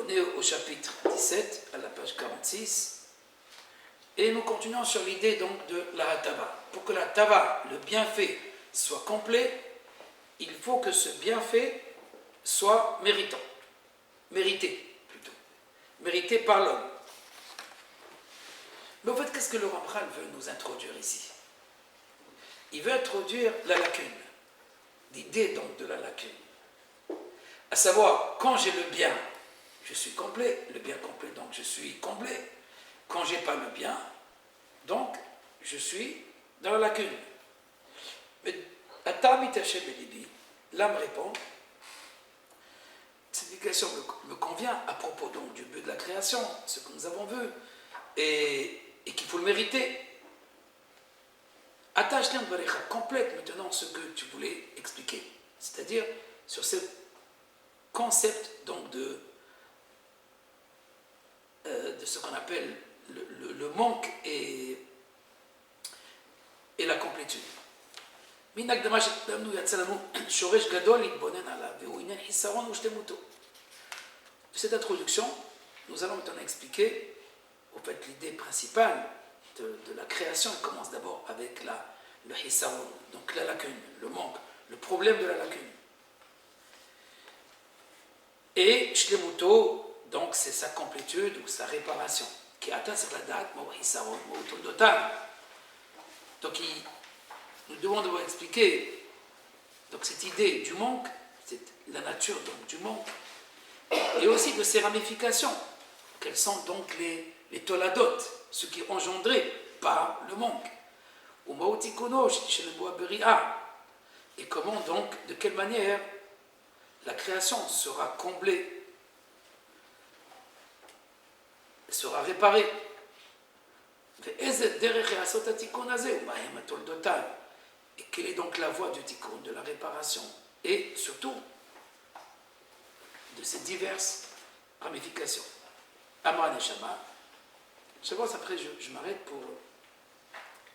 On est au chapitre 17, à la page 46, et nous continuons sur l'idée donc de la hatava. Pour que la tava, le bienfait, soit complet, il faut que ce bienfait soit mérité par l'homme. Mais en fait, qu'est-ce que le Ramchal veut nous introduire ici? Il veut introduire la lacune, l'idée donc de la lacune. À savoir, quand j'ai le bien, je suis complet, le bien complet, donc je suis comblé. Quand je n'ai pas le bien, donc je suis dans la lacune. Mais l'âme répond, cette explication me convient à propos donc du but de la création, ce que nous avons vu, et qu'il faut le mériter. Attache complète maintenant ce que tu voulais expliquer, c'est-à-dire sur ce concept donc de ce qu'on appelle le manque et la complétude. De cette introduction, nous allons maintenant expliquer au fait l'idée principale de la création. Elle commence d'abord avec le hisaron, donc la lacune, le manque, le problème de la lacune. Et shlemuto, donc c'est sa complétude ou sa réparation, qui atteint sur la date, hisaron, donc nous devons devoir expliquer donc, cette idée du manque, la nature donc, du manque, et aussi de ses ramifications. Quelles sont donc les toladot, ce qui est engendré par le manque. Et comment donc, de quelle manière la création sera comblée, sera réparée. Et quelle est donc la voie du tikkun, de la réparation, et surtout de ces diverses ramifications. Amar Neshama. Je pense après je m'arrête pour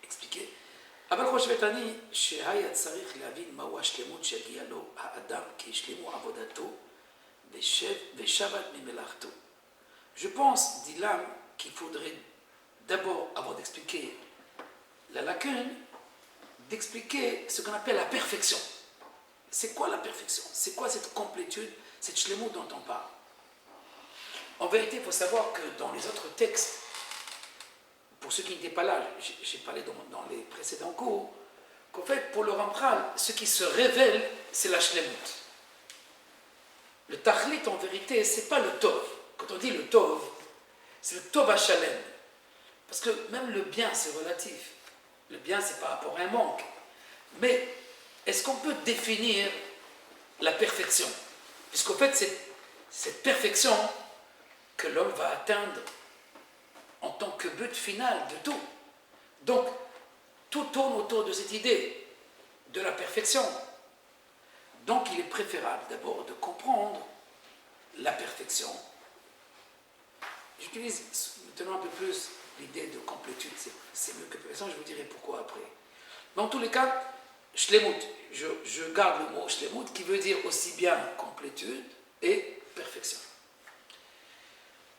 expliquer. אבל חושבת אני שהיה צריך להבין מהו השלמות שהגיעה לו האדם כי השלימו עבודתו ושבת ממלאכתו. Je pense, dit l'âme, qu'il faudrait d'abord, avant d'expliquer la lacune, d'expliquer ce qu'on appelle la perfection. C'est quoi la perfection? C'est quoi cette complétude, cette shlemut dont on parle? En vérité, il faut savoir que dans les autres textes, pour ceux qui n'étaient pas là, j'ai parlé dans les précédents cours, qu'en fait, pour le Ramchal, ce qui se révèle, c'est la shlemut. Le tachlit, en vérité, ce n'est pas le tov. Quand on dit le tov, c'est le tov hachalem. Parce que même le bien, c'est relatif. Le bien, c'est par rapport à un manque. Mais est-ce qu'on peut définir la perfection? Puisqu'en fait, c'est cette perfection que l'homme va atteindre en tant que but final de tout. Donc, tout tourne autour de cette idée de la perfection. Donc, il est préférable d'abord de comprendre la perfection. J'utilise maintenant un peu plus l'idée de complétude, c'est mieux que perfection, je vous dirai pourquoi après. Mais en tous les cas, shlemut, je garde le mot shlemut qui veut dire aussi bien complétude et perfection.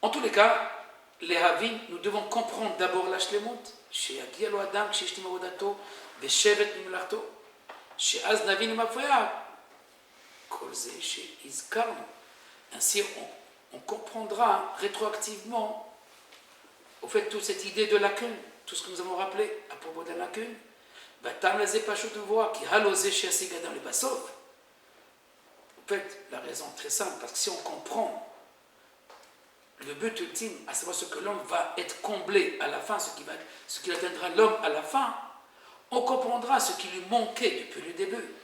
En tous les cas, les havin, nous devons comprendre d'abord la shlemut, sheyagia lo adam kshishtim avodato veshevet mimlachto, sheaz navin mafreya, kol ze sheizkarnu. Ainsi, on comprendra rétroactivement au fait toute cette idée de lacune, tout ce que nous avons rappelé à propos de la lacune. Batam la zepachot de voix qui halosé chez Asiga dans les bassov. En fait, la raison est très simple, parce que si on comprend le but ultime, à savoir ce que l'homme va être comblé à la fin, ce qui atteindra l'homme à la fin, on comprendra ce qui lui manquait depuis le début.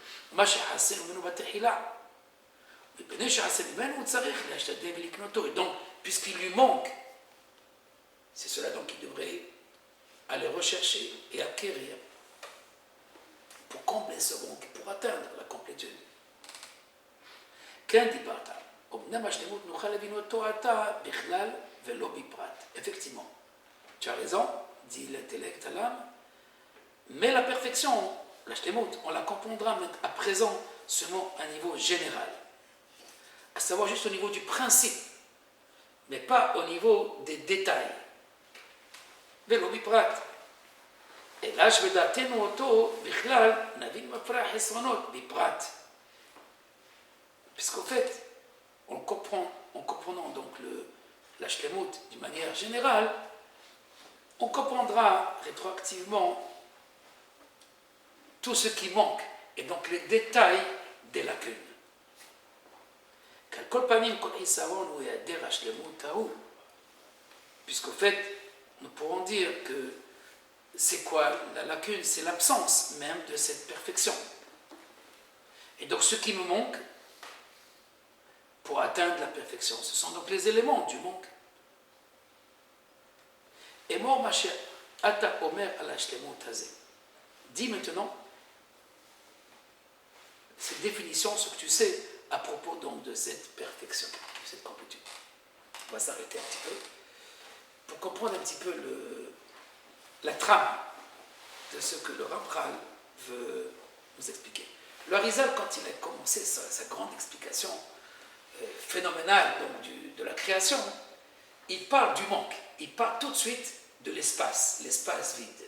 Et donc, puisqu'il lui manque, c'est cela donc qu'il devrait aller rechercher et acquérir pour combler ce manque, pour atteindre la complétude. Effectivement, tu as raison, dit l'intellect à l'âme, mais la perfection, la shlemut, on la comprendra à présent seulement à un niveau général, à savoir juste au niveau du principe. mais pas au niveau des détails. ולא בפרט. אלא שבדעתנו אותו בכלל נבין מפרע חסרונות בפרט. Puisqu'en fait, en comprenant donc la shlemut d'une manière générale, on comprendra rétroactivement tout ce qui manque, et donc les détails des lacunes. Puisqu'au fait, nous pourrons dire que c'est quoi la lacune? C'est l'absence même de cette perfection. Et donc ce qui me manque pour atteindre la perfection, ce sont donc les éléments du manque. Et moi, ma chère, Ata Omer al-Ashlemut Hazeh. Dis maintenant cette définition, ce que tu sais à propos donc de cette perfection, de cette complétude. On va s'arrêter un petit peu pour comprendre un petit peu la trame de ce que le Ramchal veut nous expliquer. Le Harizal, quand il a commencé sa grande explication phénoménale donc, de la création, il parle du manque, il parle tout de suite de l'espace vide.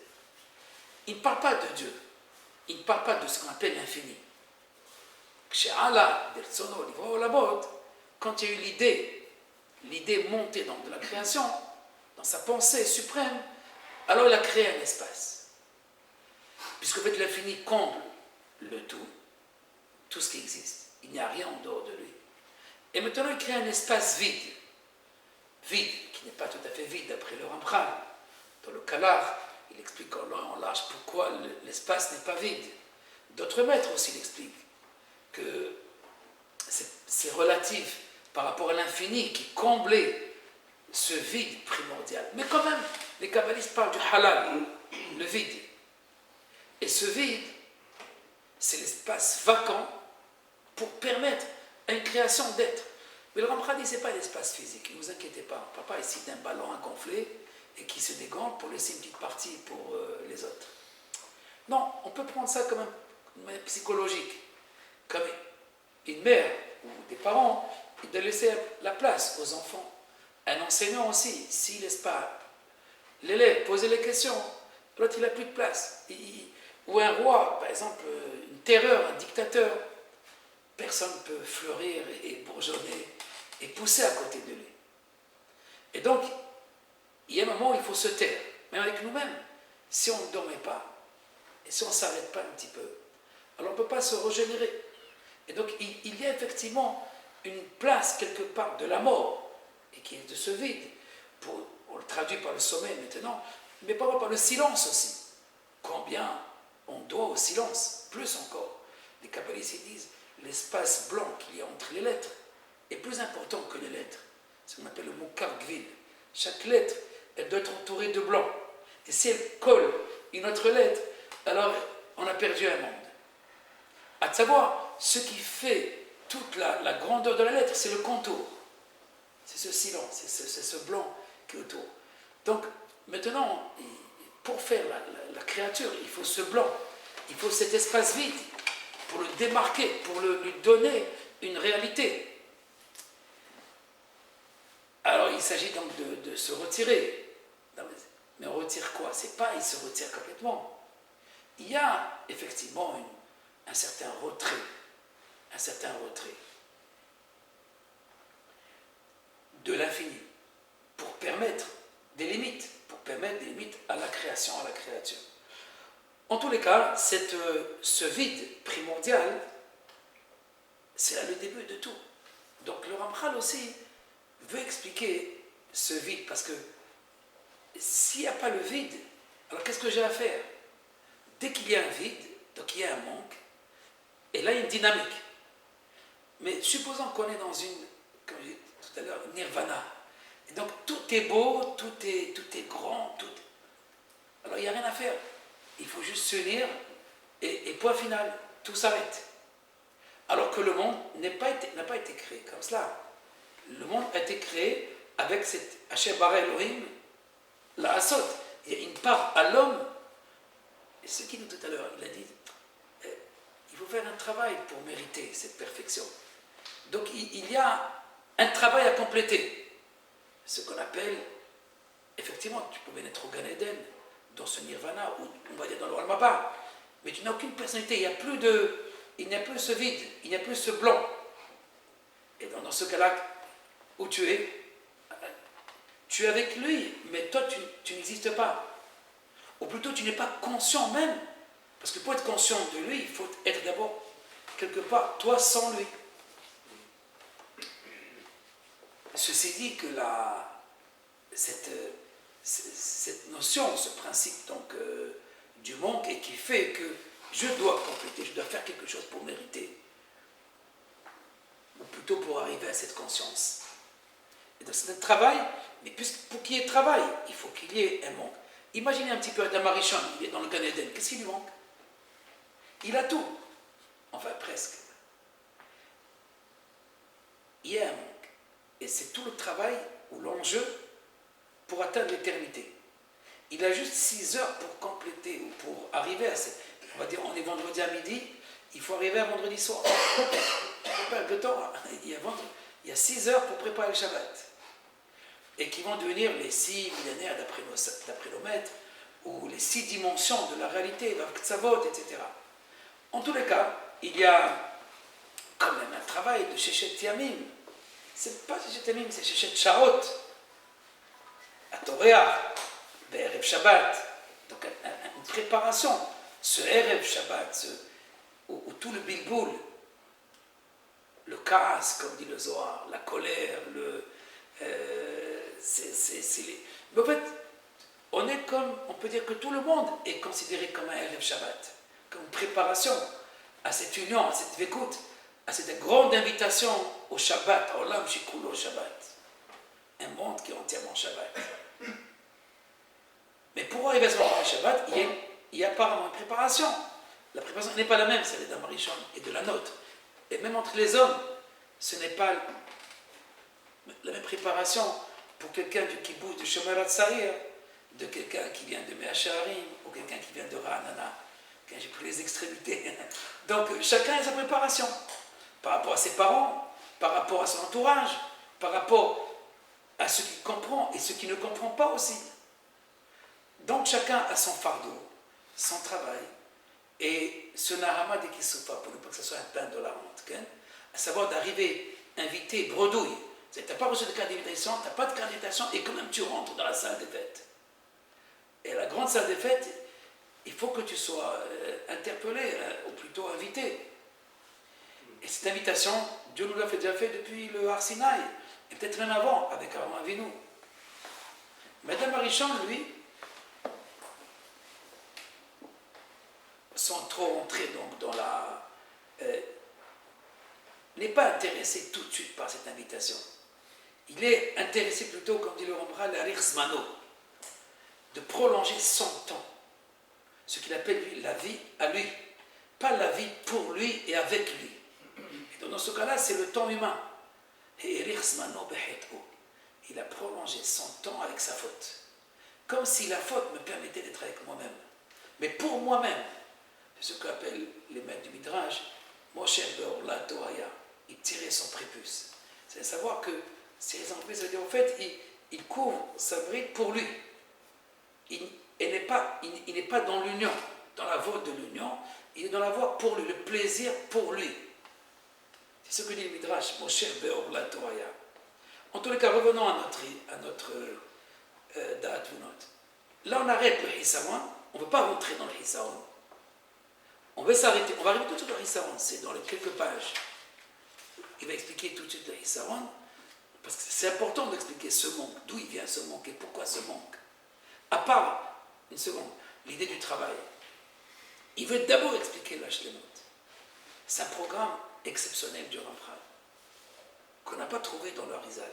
Il ne parle pas de Dieu, il ne parle pas de ce qu'on appelle l'infini. Quand il y a eu l'idée montée donc de la création, dans sa pensée suprême, alors il a créé un espace. Puisque en fait l'infini comble le tout ce qui existe. Il n'y a rien en dehors de lui. Et maintenant il crée un espace vide, qui n'est pas tout à fait vide d'après le Ramchal. Dans le Kalar, il explique en long et en large pourquoi l'espace n'est pas vide. D'autres maîtres aussi l'expliquent, que c'est relatif par rapport à l'infini qui comblait ce vide primordial. Mais quand même, les kabbalistes parlent du halal, le vide. Et ce vide, c'est l'espace vacant pour permettre à une création d'être. Mais le Ramchal dit que ce n'est pas l'espace physique, ne vous inquiétez pas. On ne parle pas ici d'un ballon ingonflé et qui se dégante pour laisser une petite partie pour les autres. Non, on peut prendre ça comme une manière psychologique. Comme une mère ou des parents, ils doivent laisser la place aux enfants. Un enseignant aussi, s'il ne laisse pas l'élève poser les questions, l'autre il n'a plus de place. Ou un roi, par exemple, une terreur, un dictateur, personne ne peut fleurir et bourgeonner et pousser à côté de lui. Et donc, il y a un moment où il faut se taire, même avec nous-mêmes. Si on ne dormait pas, et si on ne s'arrête pas un petit peu, alors on ne peut pas se régénérer. Et donc, il y a effectivement une place quelque part de la mort, et qui est de ce vide. On le traduit par le sommeil maintenant, mais par le silence aussi. Combien on doit au silence, plus encore. Les kabbalistes disent l'espace blanc qu'il y a entre les lettres est plus important que les lettres. C'est ce qu'on appelle le mukar gvil. Chaque lettre, elle doit être entourée de blanc. Et si elle colle une autre lettre, alors on a perdu un monde. À savoir, ce qui fait toute la grandeur de la lettre, c'est le contour. C'est ce silence, c'est ce blanc qui est autour. Donc, maintenant, pour faire la créature, il faut ce blanc, il faut cet espace vide pour le démarquer, pour lui donner une réalité. Alors, il s'agit donc de se retirer. Mais on retire quoi? C'est pas il se retire complètement. Il y a effectivement un certain retrait. De l'infini, pour permettre des limites à la création, à la créature. En tous les cas, ce vide primordial, c'est là le début de tout. Donc le Ramchal aussi veut expliquer ce vide, parce que s'il n'y a pas le vide, alors qu'est-ce que j'ai à faire? Dès qu'il y a un vide, donc il y a un manque, et là il y a une dynamique. Mais supposons qu'on est dans comme j'ai dit tout à l'heure, nirvana. Et donc tout est beau, tout est grand, alors il n'y a rien à faire. Il faut juste s'unir et point final, tout s'arrête. Alors que le monde n'a pas été créé comme cela. Le monde a été créé avec cette Asher bara Elohim, la Asot. Il y a une part à l'homme. Et ce qu'il dit tout à l'heure, il a dit, il faut faire un travail pour mériter cette perfection. Donc il y a un travail à compléter. ce qu'on appelle, effectivement, tu peux bien être au Gan Eden, dans ce nirvana, ou on va dire dans le Walmaba, mais tu n'as aucune personnalité, il n'y a plus ce vide, il n'y a plus ce blanc. Et dans ce cas-là, où tu es avec lui, mais toi tu n'existes pas. Ou plutôt tu n'es pas conscient même, parce que pour être conscient de lui, il faut être d'abord quelque part, toi sans lui. Ceci dit que cette notion, ce principe donc, du manque, et qui fait que je dois compléter, je dois faire quelque chose pour mériter, ou plutôt pour arriver à cette conscience. Et donc c'est un travail, mais pour qu'il y ait travail, il faut qu'il y ait un manque. Imaginez un petit peu Adam Arishon, il est dans le Gan Eden, qu'est-ce qui lui manque? Il a tout, enfin presque. Il y a un manque. Et c'est tout le travail ou l'enjeu pour atteindre l'éternité. Il a juste 6 heures pour compléter ou pour arriver à cette... On va dire, on est vendredi à midi, il faut arriver à vendredi soir. Il faut perdre le temps. Il y a 6 heures pour préparer le Shabbat. Et qui vont devenir les 6 millénaires d'après nos maîtres, ou les 6 dimensions de la réalité, la Ktsavot, etc. En tous les cas, il y a quand même un travail de Shechet Yamim. C'est pas Shechet Yamim, c'est Shechet Sharot. À Toréa, Erev Shabbat. Donc une préparation. Ce Erev Shabbat, où tout le bilboul, le kaas, comme dit le Zohar, la colère, Mais en fait, on peut dire que tout le monde est considéré comme un Erev Shabbat, comme une préparation à cette union, à cette vécoute, à cette grande invitation au Shabbat, au Olam Shikulo Shabbat. Un monde qui est entièrement Shabbat. Mais pour arriver à ce moment Shabbat, il y a apparemment une préparation. La préparation n'est pas la même, celle d'Adam Arishon et de la nôtre. Et même entre les hommes, ce n'est pas la même préparation pour quelqu'un du kibbutz de Shomer HaTzair, de quelqu'un qui vient de Mea Shearim, ou quelqu'un qui vient de Ra'anana. J'ai pris les extrémités. Donc chacun a sa préparation, par rapport à ses parents, par rapport à son entourage, par rapport à ce qu'il comprend et ce qu'il ne comprend pas aussi. Donc chacun a son fardeau, son travail, et ce narama de Kisufa, pour ne pas que ce soit un pain de la honte, à savoir d'arriver invité, bredouille. Tu n'as pas reçu de carte d'invitation, tu n'as pas de carte d'invitation, et quand même tu rentres dans la salle des fêtes. Et la grande salle des fêtes, il faut que tu sois interpellé, ou plutôt invité. Et cette invitation, Dieu nous l'a déjà fait depuis le Har Sinaï, et peut-être même avant, avec Aaron Avinu. Madame Arishon, lui, sans trop entrer donc dans la... n'est pas intéressé tout de suite par cette invitation. Il est intéressé plutôt, comme dit le Rambra, la Rirzmano, de prolonger son temps. Ce qu'il appelle lui la vie à lui, pas la vie pour lui et avec lui. Et donc dans ce cas-là, c'est le temps humain. Et Rirzmano behet'o, il a prolongé son temps avec sa faute. Comme si la faute me permettait d'être avec moi-même. Mais pour moi-même, c'est ce qu'appellent les maîtres du Midrash, Moshe Be'orla Toraya, il tirait son prépuce. C'est à savoir que, c'est les entreprises, ça veut dire en fait, il couvre sa bride pour lui. Il n'est pas dans l'union, dans la voie de l'union, il est dans la voie pour lui, le plaisir pour lui. C'est ce que dit le Midrash, Moshe Be'orla Toraya. En tous les cas, revenons à notre Da'at Vunot. Là, on arrête le Hissaron, on ne veut pas rentrer dans le Hissaron. On va s'arrêter, on va arriver tout de suite au Hissaron, c'est dans les quelques pages. Il va expliquer tout de suite le Hissaron, parce que c'est important d'expliquer ce manque, d'où il vient ce manque et pourquoi ce manque. À part, une seconde, l'idée du travail. Il veut d'abord expliquer la Shlemut. C'est un programme exceptionnel du Rambam, qu'on n'a pas trouvé dans le Harizal.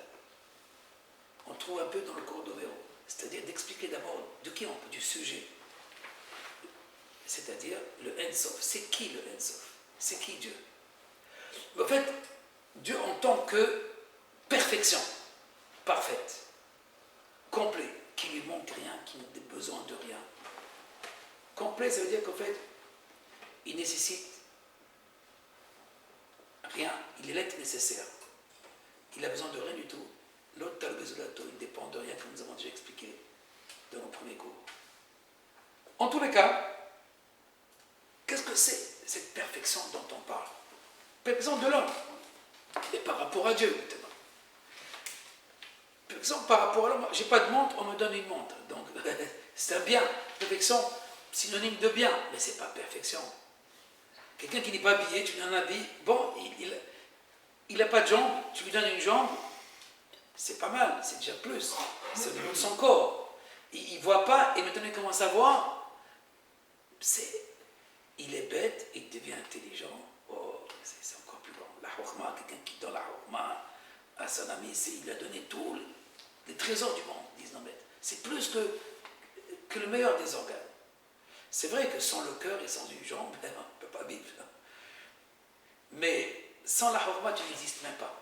On le trouve un peu dans le cours d'Overo, c'est-à-dire d'expliquer d'abord de qui on parle, du sujet. C'est-à-dire le Ensof. C'est qui le Ensof? C'est qui Dieu? En fait, Dieu en tant que perfection, parfaite, complet, qui lui manque rien, qui n'a besoin de rien. Complet, ça veut dire qu'en fait, il nécessite rien, il est l'être nécessaire. Il n'a besoin de rien du tout. l'autre Talbezolato, il ne dépend de rien, comme nous avons déjà expliqué dans nos premiers cours. En tous les cas, qu'est-ce que c'est cette perfection dont on parle? Perfection de l'homme, et par rapport à Dieu, maintenant. Perfection par rapport à l'homme, j'ai pas de montre, on me donne une montre. Donc, c'est un bien. Perfection, synonyme de bien, mais c'est pas perfection. Quelqu'un qui n'est pas habillé, tu lui en habilles, bon, il n'a pas de jambe, tu lui donnes une jambe, c'est pas mal, c'est déjà plus. C'est au niveau de son corps. Il ne voit pas, et maintenant il commence à voir, il est bête, il devient intelligent. Oh, c'est encore plus grand. La hurma, quelqu'un qui donne la hurma à son ami, il lui a donné tous les trésors du monde, disent nos maîtres. C'est plus que le meilleur des organes. C'est vrai que sans le cœur et sans une jambe, on ne peut pas vivre. Mais sans la hurma, tu n'existes même pas.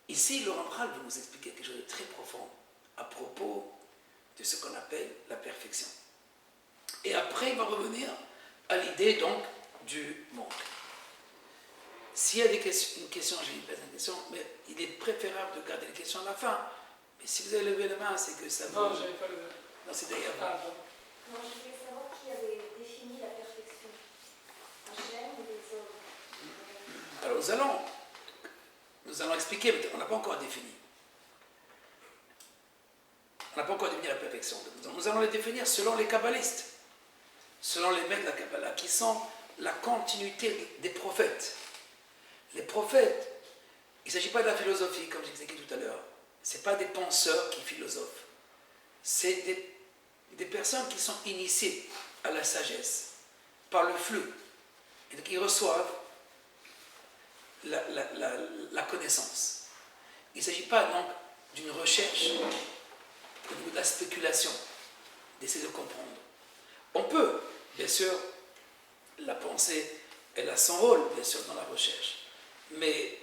Ici, Laurent Bral veut nous expliquer quelque chose de très profond à propos de ce qu'on appelle la perfection. Et après, il va revenir à l'idée donc du manque. S'il y a une question, j'ai une question, mais il est préférable de garder les questions à la fin. Mais si vous avez levé la main, c'est que ça vous... Non, je n'avais pas levé. Non, c'est d'ailleurs. Non, je voulais savoir qui avait défini la perfection. Hachem ou les hommes? Alors, nous allons expliquer, mais on n'a pas encore défini. On n'a pas encore défini la perfection. Nous allons les définir selon les kabbalistes, selon les maîtres de la Kabbalah, qui sont la continuité des prophètes. Les prophètes, il ne s'agit pas de la philosophie, comme j'expliquais tout à l'heure. Ce n'est pas des penseurs qui philosophent. C'est des personnes qui sont initiées à la sagesse par le flux. Et donc ils reçoivent la connaissance. Il ne s'agit pas donc d'une recherche au niveau de la spéculation, d'essayer de comprendre. On peut, bien sûr, la pensée, elle a son rôle, bien sûr, dans la recherche. Mais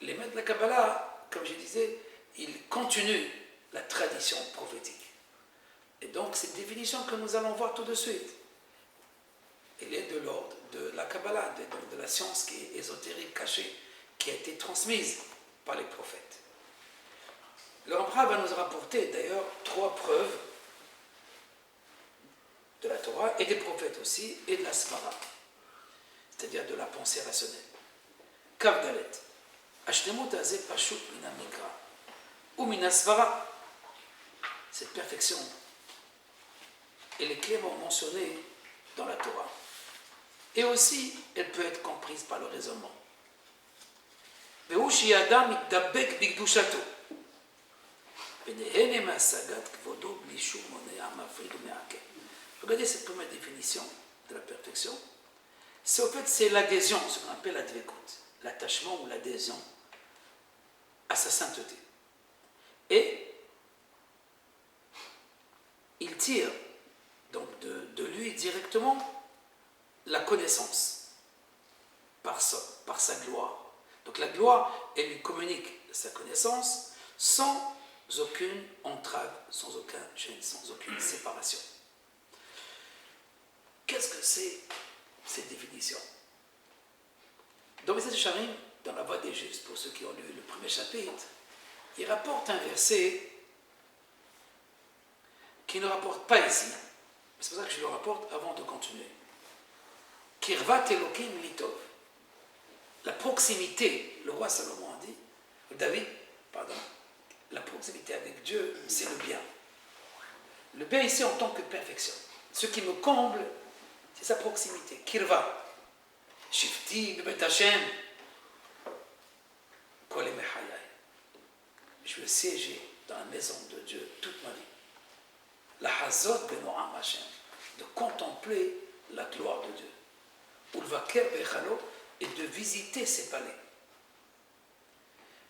les maîtres de la Kabbalah, comme je disais, ils continuent la tradition prophétique. Et donc, cette définition que nous allons voir tout de suite, elle est de l'ordre de la Kabbalah, de la science qui est ésotérique, cachée, qui a été transmise par les prophètes. Le Rambam va nous rapporter d'ailleurs 3 preuves de la Torah et des prophètes aussi, et de la Svara, c'est-à-dire de la pensée rationnelle. Kavdalet, Ashtemut Azeh Pashut Mina Mikra, ou Mina Svara, cette perfection, elle est clairement mentionnée dans la Torah. Et aussi, elle peut être comprise par le raisonnement. Ve'ushi Adam Mikdabek Bigdushato. Regardez cette première définition de la perfection. C'est l'adhésion, ce qu'on appelle la dvekut, l'attachement ou l'adhésion à sa sainteté. Et il tire donc de lui directement la connaissance par sa gloire. Donc la gloire, elle lui communique sa connaissance sans aucune entrave, sans aucun gêne, sans aucune séparation. Qu'est-ce que c'est cette définition? Dans le message de Charim, dans la Voie des Justes, pour ceux qui ont lu le premier chapitre, il rapporte un verset qui ne rapporte pas ici. C'est pour ça que je le rapporte avant de continuer. Kirvat Elokim Litov. La proximité, le roi Salomon a dit, la proximité avec Dieu, c'est le bien. Le bien ici en tant que perfection. Ce qui me comble, c'est sa proximité. Kirva. Shifti, Bebet Hashem. Kol Mechayai. Je veux siéger dans la maison de Dieu toute ma vie. La Hazot Benoam Hashem. De contempler la gloire de Dieu. Ulvaker Bechalo. Et de visiter ses palais.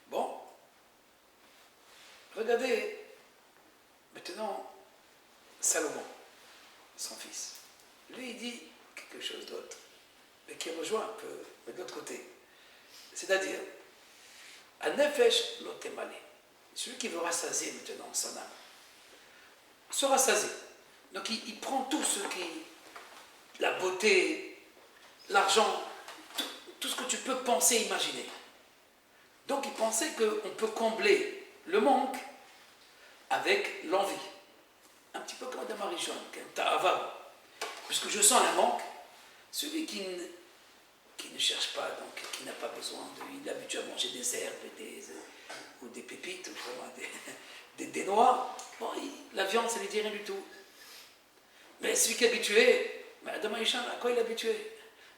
Bon. Regardez maintenant Salomon, son fils. Lui, il dit quelque chose d'autre, mais qui rejoint un peu, mais de l'autre côté. C'est-à-dire, Anefesh Lotemale, celui qui veut rassasier maintenant son âme, se rassasier. Donc il prend tout ce qui, la beauté, l'argent, tout ce que tu peux penser, imaginer. Donc il pensait qu'on peut combler le manque avec l'envie. Un petit peu comme Adam Arishon, ta'ava. Puisque je sens un manque, celui qui ne cherche pas, donc qui n'a pas besoin il a habitué à manger des herbes ou des pépites, ou vraiment des noix, bon, la viande, ça ne lui dit rien du tout. Mais celui qui est habitué, Adam Arishon, à quoi il est habitué?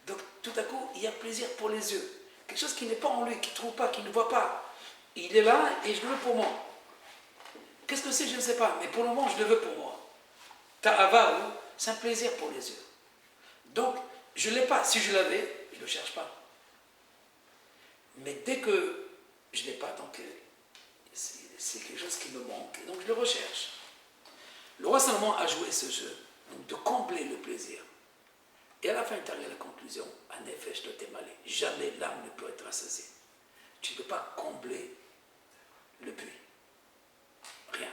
Donc tout à coup, il y a plaisir pour les yeux. Quelque chose qui n'est pas en lui, qui ne trouve pas, qui ne voit pas. Il est là et je le veux pour moi. Qu'est-ce que c'est? Je ne sais pas, mais pour le moment, je le veux pour moi. Ta'ava, c'est un plaisir pour les yeux. Donc, je ne l'ai pas. Si je l'avais, je ne le cherche pas. Mais dès que je ne l'ai pas, donc c'est quelque chose qui me manque. Donc, je le recherche. Le roi Salomon a joué ce jeu, donc de combler le plaisir. Et à la fin, il arrive à la conclusion, en effet, je te malé. Jamais l'âme ne peut être rassasiée. Tu ne peux pas combler le puits. Rien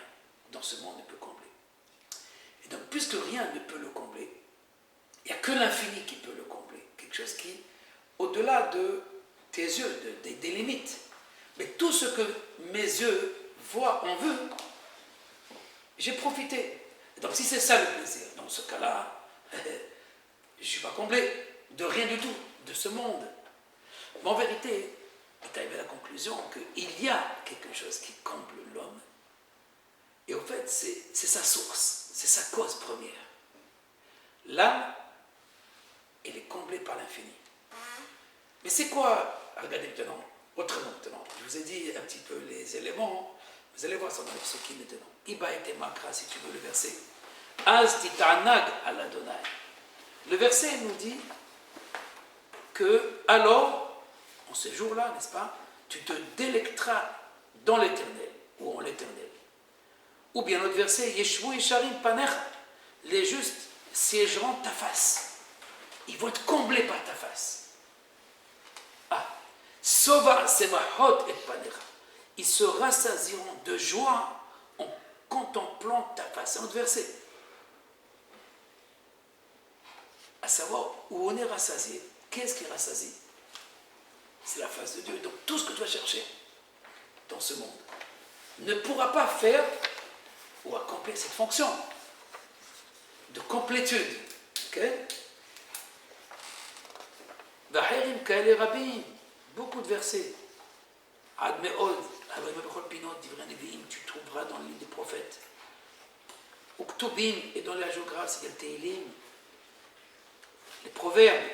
dans ce monde ne peut combler. Et donc, puisque rien ne peut le combler, il n'y a que l'infini qui peut le combler. Quelque chose qui, au-delà de tes yeux, des limites. Mais tout ce que mes yeux voient, en veut, j'ai profité. Donc, si c'est ça le plaisir, dans ce cas-là, je ne suis pas comblé de rien du tout, de ce monde. Mais en vérité, il est arrivé à la conclusion qu'il y a quelque chose qui comble l'homme. Et au fait, c'est sa source, c'est sa cause première. L'âme, elle est comblée par l'infini. Mais c'est quoi? Regardez maintenant, autrement maintenant. Je vous ai dit un petit peu les éléments. Vous allez voir ça dans ce qui est maintenant. Iba et makra, si tu veux le verset. Az titanag al Adonai. Le verset nous dit que alors, en ce jour-là, n'est-ce pas, tu te délecteras dans l'éternel, ou en l'éternel. Ou bien notre verset, Yeshvu Yesharim Panecha, les justes siégeront ta face. Ils vont être comblés par ta face. Ah, Sova Semahot et Panecha. Ils se rassasieront de joie en contemplant ta face. C'est notre verset. À savoir où on est rassasié. Qu'est-ce qui est rassasié? C'est la face de Dieu. Donc tout ce que tu vas chercher dans ce monde ne pourra pas faire ou accomplir cette fonction de complétude. Ok? Vaherim kaele rabim, beaucoup de versets. Ad me'od, tu trouveras dans le livre des prophètes. Uktubim, et dans la géographie, c'est le Teilim, les proverbes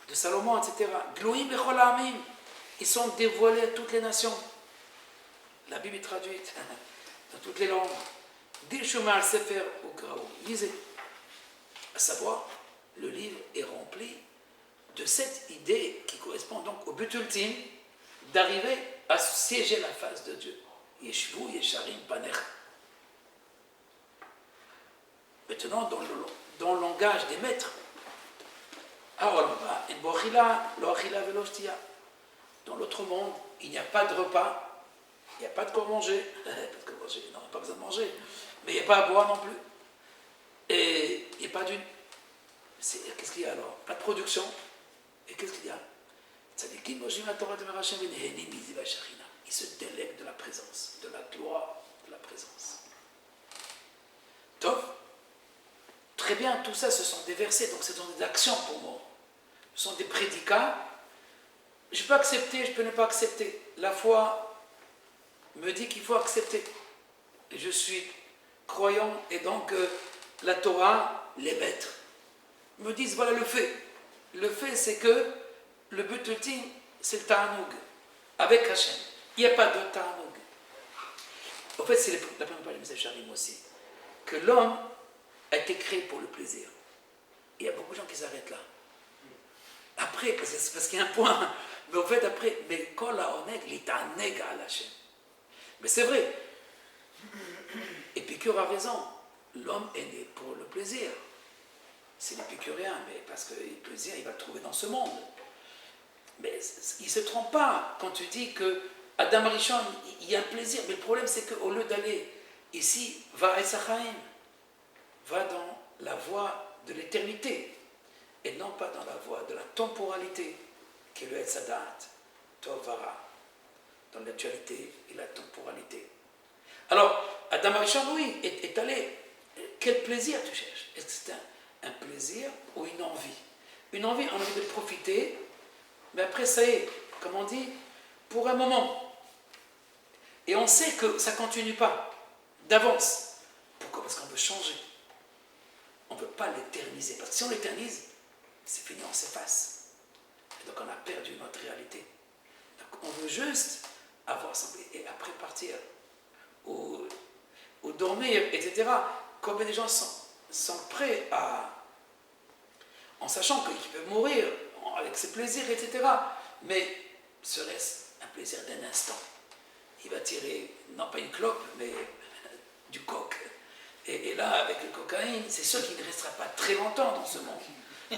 de Salomon, etc. Gloim bechol ha'amim, ils sont dévoilés à toutes les nations. La Bible est traduite dans toutes les langues. Dilshuma al-Sefer Ukrao, lisez. À savoir, le livre est rempli de cette idée qui correspond donc au but ultime d'arriver à siéger la face de Dieu. Yeshvu Yesharim Panecha. Maintenant, dans le langage des maîtres, dans l'autre monde, il n'y a pas de repas, il n'y a pas de quoi manger, parce que manger, non, pas besoin de manger, mais il n'y a pas à boire non plus, et il n'y a pas d'une. Qu'est-ce qu'il y a alors? Pas de production, et qu'est-ce qu'il y a? Ils se délectent de la présence, de la gloire de la présence. Donc, très bien, tout ça, ce sont des versets, donc ce sont des actions pour moi. Ce sont des prédicats. Je peux accepter, je peux ne pas accepter. La foi me dit qu'il faut accepter. Et je suis croyant, et donc la Torah, les maîtres, me disent voilà le fait. Le fait, c'est que le but ultime, c'est le ta'anoug, avec Hachem. Il n'y a pas de ta'anoug. En fait, c'est la première page du message Charim aussi, que l'homme a été créé pour le plaisir. Il y a beaucoup de gens qui s'arrêtent là. Après, parce qu'il y a un point, mais en fait, après, mais quand la oneg, il est un nègre à Hachem. Mais c'est vrai. Épicure a raison. L'homme est né pour le plaisir. C'est l'épicurien, mais parce que le plaisir, il va le trouver dans ce monde. Mais il ne se trompe pas quand tu dis que Adam Rishon, il y a un plaisir. Mais le problème, c'est qu'au lieu d'aller ici, va à Esachaim, va dans la voie de l'éternité, et non pas dans la voie de la temporalité, qui est le Etzadat, Tovara. dans l'actualité et la temporalité. Alors, Adam Arishon, oui, est allé. Quel plaisir tu cherches? Est-ce que c'est un plaisir ou une envie? Une envie, on a envie de profiter, mais après, ça y est, comme on dit, pour un moment. Et on sait que ça ne continue pas d'avance. Pourquoi? Parce qu'on veut changer. On ne veut pas l'éterniser. Parce que si on l'éternise, c'est fini, on s'efface. Et donc on a perdu notre réalité. Donc on veut juste avoir son... Et après partir, ou dormir, etc. Combien de gens sont prêts à... En sachant qu'ils peuvent mourir avec ses plaisirs, etc. Mais serait-ce un plaisir d'un instant? Il va tirer, non pas une clope, mais du coke. Et là, avec le cocaïne, c'est sûr qu'il ne restera pas très longtemps dans ce monde.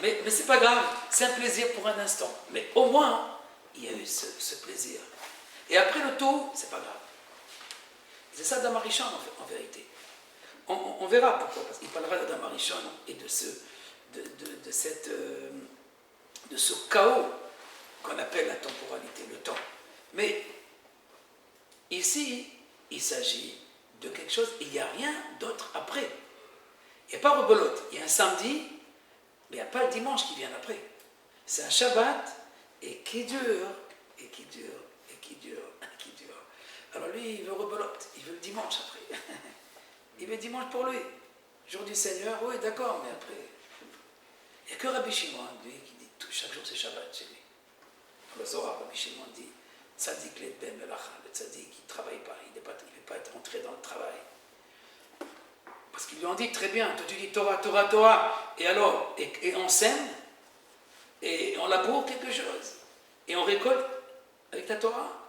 Mais c'est pas grave, c'est un plaisir pour un instant. Mais au moins, il y a eu ce plaisir. Et après le tout, c'est pas grave. C'est ça Adam Arishon en vérité. On verra pourquoi, parce qu'il parlera d'Adam Arishon et de ce chaos qu'on appelle la temporalité, le temps. Mais ici, il s'agit de quelque chose, il n'y a rien d'autre après. Il n'y a pas rebelote, il y a un samedi, mais il n'y a pas le dimanche qui vient après. C'est un Shabbat, et qui dure, et qui dure, et qui dure, et qui dure. Alors lui, il veut rebelote, il veut le dimanche après. Il veut le dimanche pour lui. Jour du Seigneur, oui, d'accord, mais après... Il n'y a que Rabbi Shimon, lui, qui dit tout, chaque jour c'est Shabbat chez lui. Dans le Zohar, Rabbi Shimon dit, Tzadik l'Edben Melacha, le Tzadik, il ne travaille pas, il ne peut pas être entré dans le travail. Parce qu'ils lui ont dit très bien, toi tu dis Torah, Torah, Torah, et alors, et on sème, et on laboure quelque chose, et on récolte avec la Torah.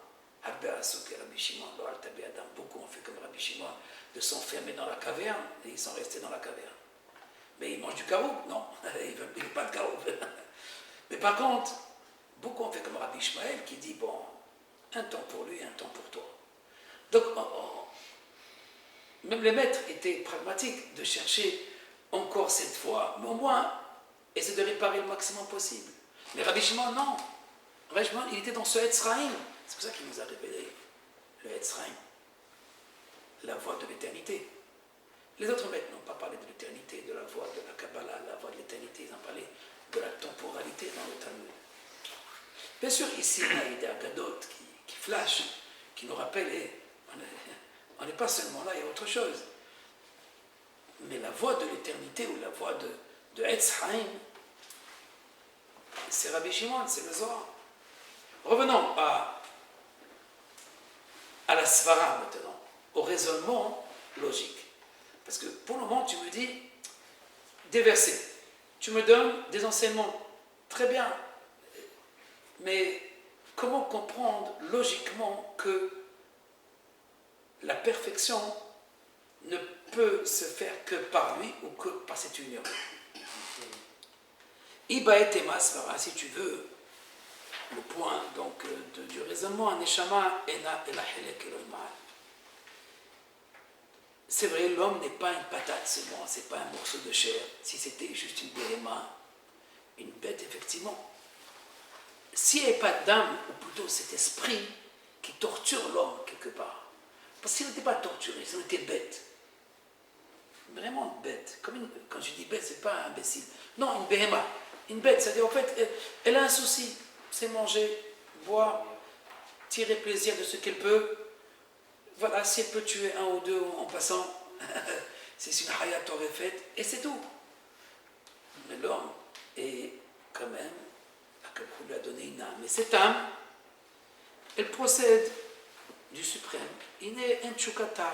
Beaucoup ont fait comme Rabbi Shimon, de s'enfermer dans la caverne, et ils sont restés dans la caverne. Mais ils mangent du caroub? Non, ils ne veulent pas de caroub. Mais par contre, beaucoup ont fait comme Rabbi Ishmael qui dit, bon, un temps pour lui, un temps pour toi. Donc, même les maîtres étaient pragmatiques de chercher encore cette fois, mais au moins, essayer de réparer le maximum possible. Mais Rabbi Shimon, non. Rabbi Shimon, il était dans ce Etzraïm. C'est pour ça qu'il nous a révélé le Etzraïm, la voie de l'éternité. Les autres maîtres n'ont pas parlé de l'éternité, de la voie de la Kabbalah, la voie de l'éternité, ils ont parlé de la temporalité dans le Talmud. Bien sûr, ici, il y a des agadotes qui flashent, qui nous rappellent, on n'est pas seulement là, il y a autre chose. Mais la voie de l'éternité ou la voie de Etzraïm, c'est Rabbi Shimon, c'est le Zohar. Revenons à la Svara maintenant, au raisonnement logique. Parce que pour le moment, tu me dis des versets. Tu me donnes des enseignements. Très bien. Mais comment comprendre logiquement que la perfection ne peut se faire que par lui ou que par cette union? Iba et Tema Svara, si tu veux, le point donc, du raisonnement, Neshama ena ela helek Elohim. C'est vrai, l'homme n'est pas une patate seulement, c'est pas un morceau de chair. Si c'était juste une béhéma, une bête, effectivement. S'il n'y avait pas d'âme, ou plutôt cet esprit qui torture l'homme quelque part, parce qu'il n'était pas torturé, il était bête. Vraiment bête. Quand je dis bête, c'est pas imbécile. Non, une béhéma. Une bête, c'est-à-dire en fait, elle a un souci. C'est manger, boire, tirer plaisir de ce qu'elle peut. Voilà, si elle peut tuer un ou deux en passant, c'est une hayat aurait faite, et c'est tout. Mais l'homme est quand même, Akadosh lui a donné une âme. Mais cette âme, elle procède du suprême. Il est un tchoukata.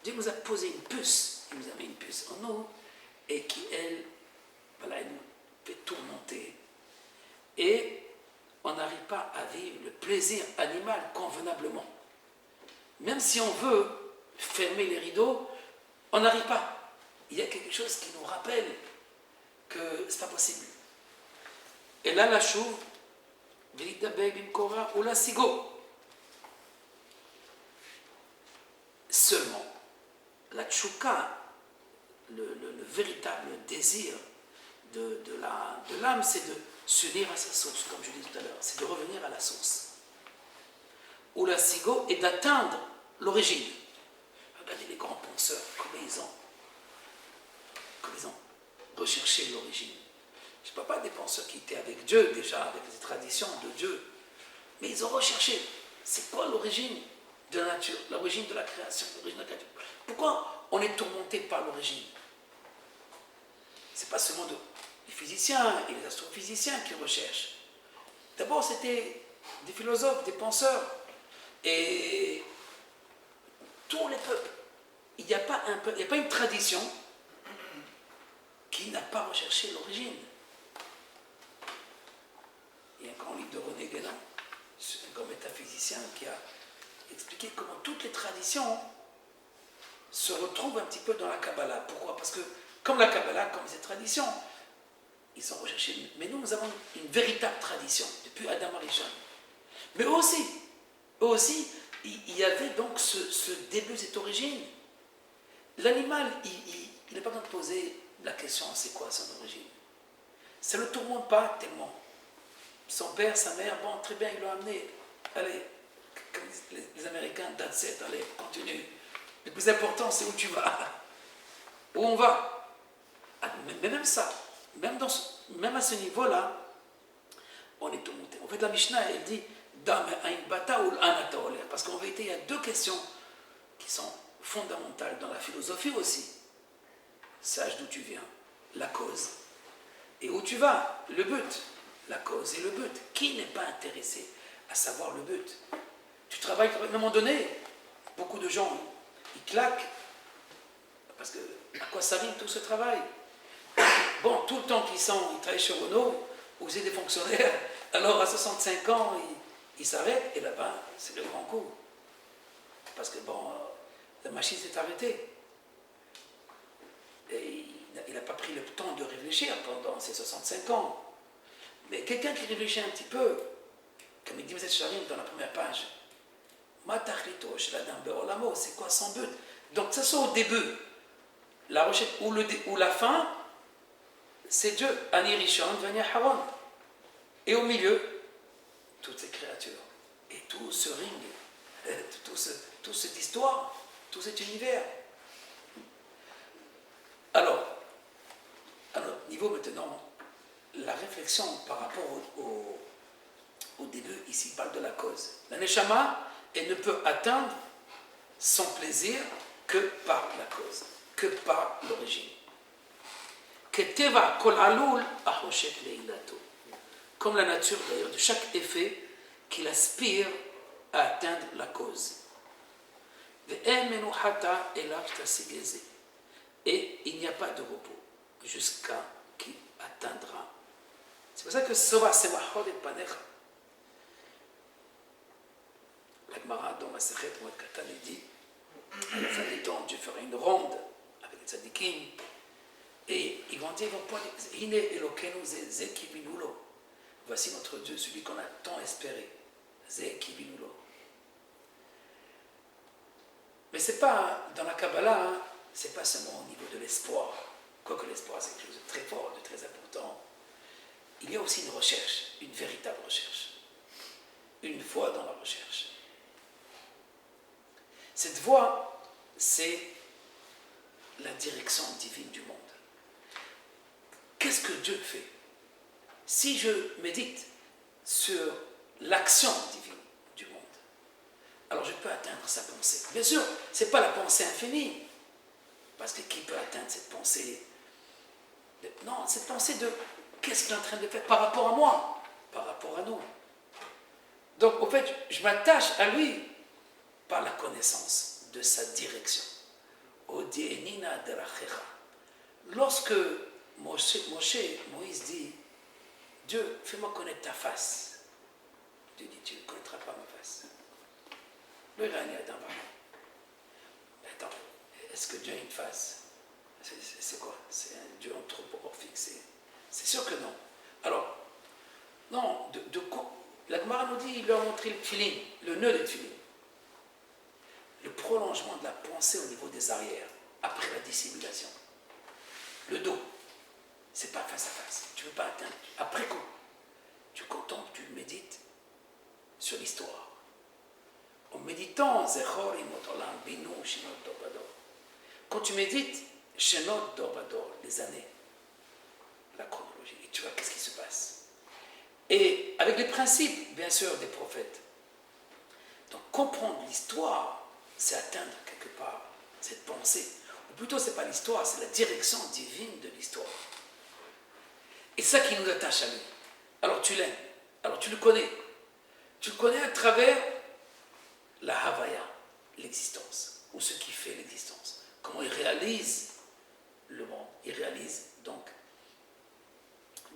Dieu nous a posé une puce, il nous a mis une puce en nous, et qui, elle nous fait tourmenter. Et on n'arrive pas à vivre le plaisir animal convenablement. Même si on veut fermer les rideaux, on n'arrive pas. Il y a quelque chose qui nous rappelle que ce n'est pas possible. Et là, la chouve, ou la sigo. Seulement, la tchouka, le véritable désir de l'âme, c'est de s'unir à sa source, comme je disais tout à l'heure, c'est de revenir à la source. ou la sigo est d'atteindre l'origine. Regardez les grands penseurs, comment ils ont recherché l'origine. Je ne parle pas des penseurs qui étaient avec Dieu déjà, avec les traditions de Dieu, mais ils ont recherché, c'est quoi l'origine de la nature, l'origine de la création, l'origine de la créature. Pourquoi on est tourmenté par l'origine? Ce n'est pas seulement les physiciens et les astrophysiciens qui recherchent. D'abord, c'était des philosophes, des penseurs, et tous les peuples. Il n'y a pas une tradition qui n'a pas recherché l'origine. Il y a un grand livre de René Guénon, un grand métaphysicien, qui a expliqué comment toutes les traditions se retrouvent un petit peu dans la Kabbalah. Pourquoi? Parce que, comme la Kabbalah, comme ces traditions, ils ont recherché. Mais nous avons une véritable tradition, depuis Adam Arishon. Mais eux aussi, il y avait donc ce début, cette origine. L'animal, il n'a pas besoin de poser la question, c'est quoi son origine? Ça ne le tourmente pas tellement. Son père, sa mère, bon, très bien, ils l'ont amené. Allez, comme les Américains, that's it, allez, continue. Le plus important, c'est où tu vas. Où on va. Mais même ça, même à ce niveau-là, on est tourmenté. En fait, la Mishnah, elle dit Dam ein bata ou anata oler. Parce qu'en vérité, il y a deux questions qui sont fondamentales dans la philosophie aussi. Sache d'où tu viens, la cause. Et où tu vas, le but. La cause et le but. Qui n'est pas intéressé à savoir le but? Tu travailles à un moment donné, beaucoup de gens, ils claquent, parce que à quoi ça rime tout ce travail? Bon, tout le temps qu'ils travaillent chez Renault, ou c'est des fonctionnaires, alors à 65 ans, ils s'arrêtent, et là-bas, c'est le grand coup. Parce que bon, la machine s'est arrêtée. Et il n'a pas pris le temps de réfléchir pendant ces 65 ans. Mais quelqu'un qui réfléchit un petit peu, comme il dit M. Charim dans la première page, c'est quoi son but? Donc ça soit au début, la recherche ou la fin, c'est Dieu, Ani Rishon, Vania Haron. Et au milieu, toutes ces créatures. Et tout ce ring, toute cette histoire, tout cet univers. Alors, à notre niveau maintenant, la réflexion par rapport au début, ici, parle de la cause. La Neshama, elle ne peut atteindre son plaisir que par la cause, que par l'origine. Keteva kol alul ahoshet leilato. Comme la nature, d'ailleurs, de chaque effet qu'il aspire à atteindre la cause. Et il n'y a pas de repos jusqu'à qu'il atteindra. C'est pour ça que Sova Semachod et Panecha. La Gemara dans Masechet Moed Katan dit à la fin des temps, Dieu fera une ronde avec les tzadikim et ils vont dire, Hine Elokenu Ze Kivinulo. Voici notre Dieu, celui qu'on a tant espéré. Ze Kivinulo. Mais c'est pas, dans la Kabbalah, c'est pas seulement au niveau de l'espoir. Quoique l'espoir, c'est quelque chose de très fort, de très important. Il y a aussi une recherche, une véritable recherche. Une foi dans la recherche. Cette voie, c'est la direction divine du monde. Qu'est-ce que Dieu fait? Si je médite sur l'action divine du monde, alors je peux atteindre sa pensée. Bien sûr, ce n'est pas la pensée infinie, parce que qui peut atteindre cette pensée? Non, cette pensée de qu'est-ce qu'il est en train de faire par rapport à moi, par rapport à nous. Donc, au fait, je m'attache à lui par la connaissance de sa direction. Odienina derachecha. Lorsque Moïse dit, Dieu, fais-moi connaître ta face. Dieu dit, tu ne connaîtras pas ma face. Le Irani Adam va. Attends, est-ce que Dieu a une face? C'est quoi? C'est un Dieu anthropomorphique? C'est sûr que non. Alors, non, de quoi? La Gemara nous dit, il leur a montré le tefilin, le nœud de tefilin. Le prolongement de la pensée au niveau des arrières, après la dissimulation. Le dos, c'est pas face à face. Tu ne peux pas atteindre. Après coup, tu contemples, tu médites sur l'histoire. méditant, Zechor imot olam binu shenot dor vador. Quand tu médites, shenot dor vador, les années, la chronologie, et tu vois qu'est-ce qui se passe. Et avec les principes, bien sûr, des prophètes. Donc comprendre l'histoire, c'est atteindre quelque part cette pensée. Ou plutôt, ce n'est pas l'histoire, c'est la direction divine de l'histoire. Et c'est ça qui nous attache à lui. Alors tu l'aimes, alors tu le connais. Tu le connais à travers la Havaya, l'existence, ou ce qui fait l'existence. Comment il réalise le monde. Il réalise donc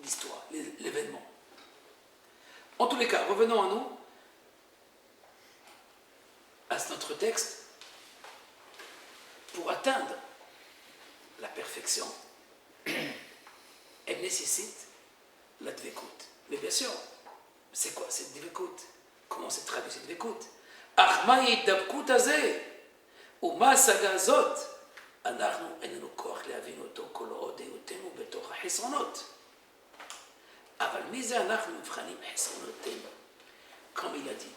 l'histoire, l'événement. En tous les cas, revenons à nous, à notre texte. Pour atteindre la perfection, elle nécessite la dvekut. Mais bien sûr, c'est quoi cette dvekut? Comment c'est traduit cette dvekut? Achmaï dabkut azeh, ou ma saga zot, anachnu enenu koach leavin oto kol od eutenu betoch ha'chesronot. Aval mize anachnu mivchanim ha'chesronotenu. Comme il a dit,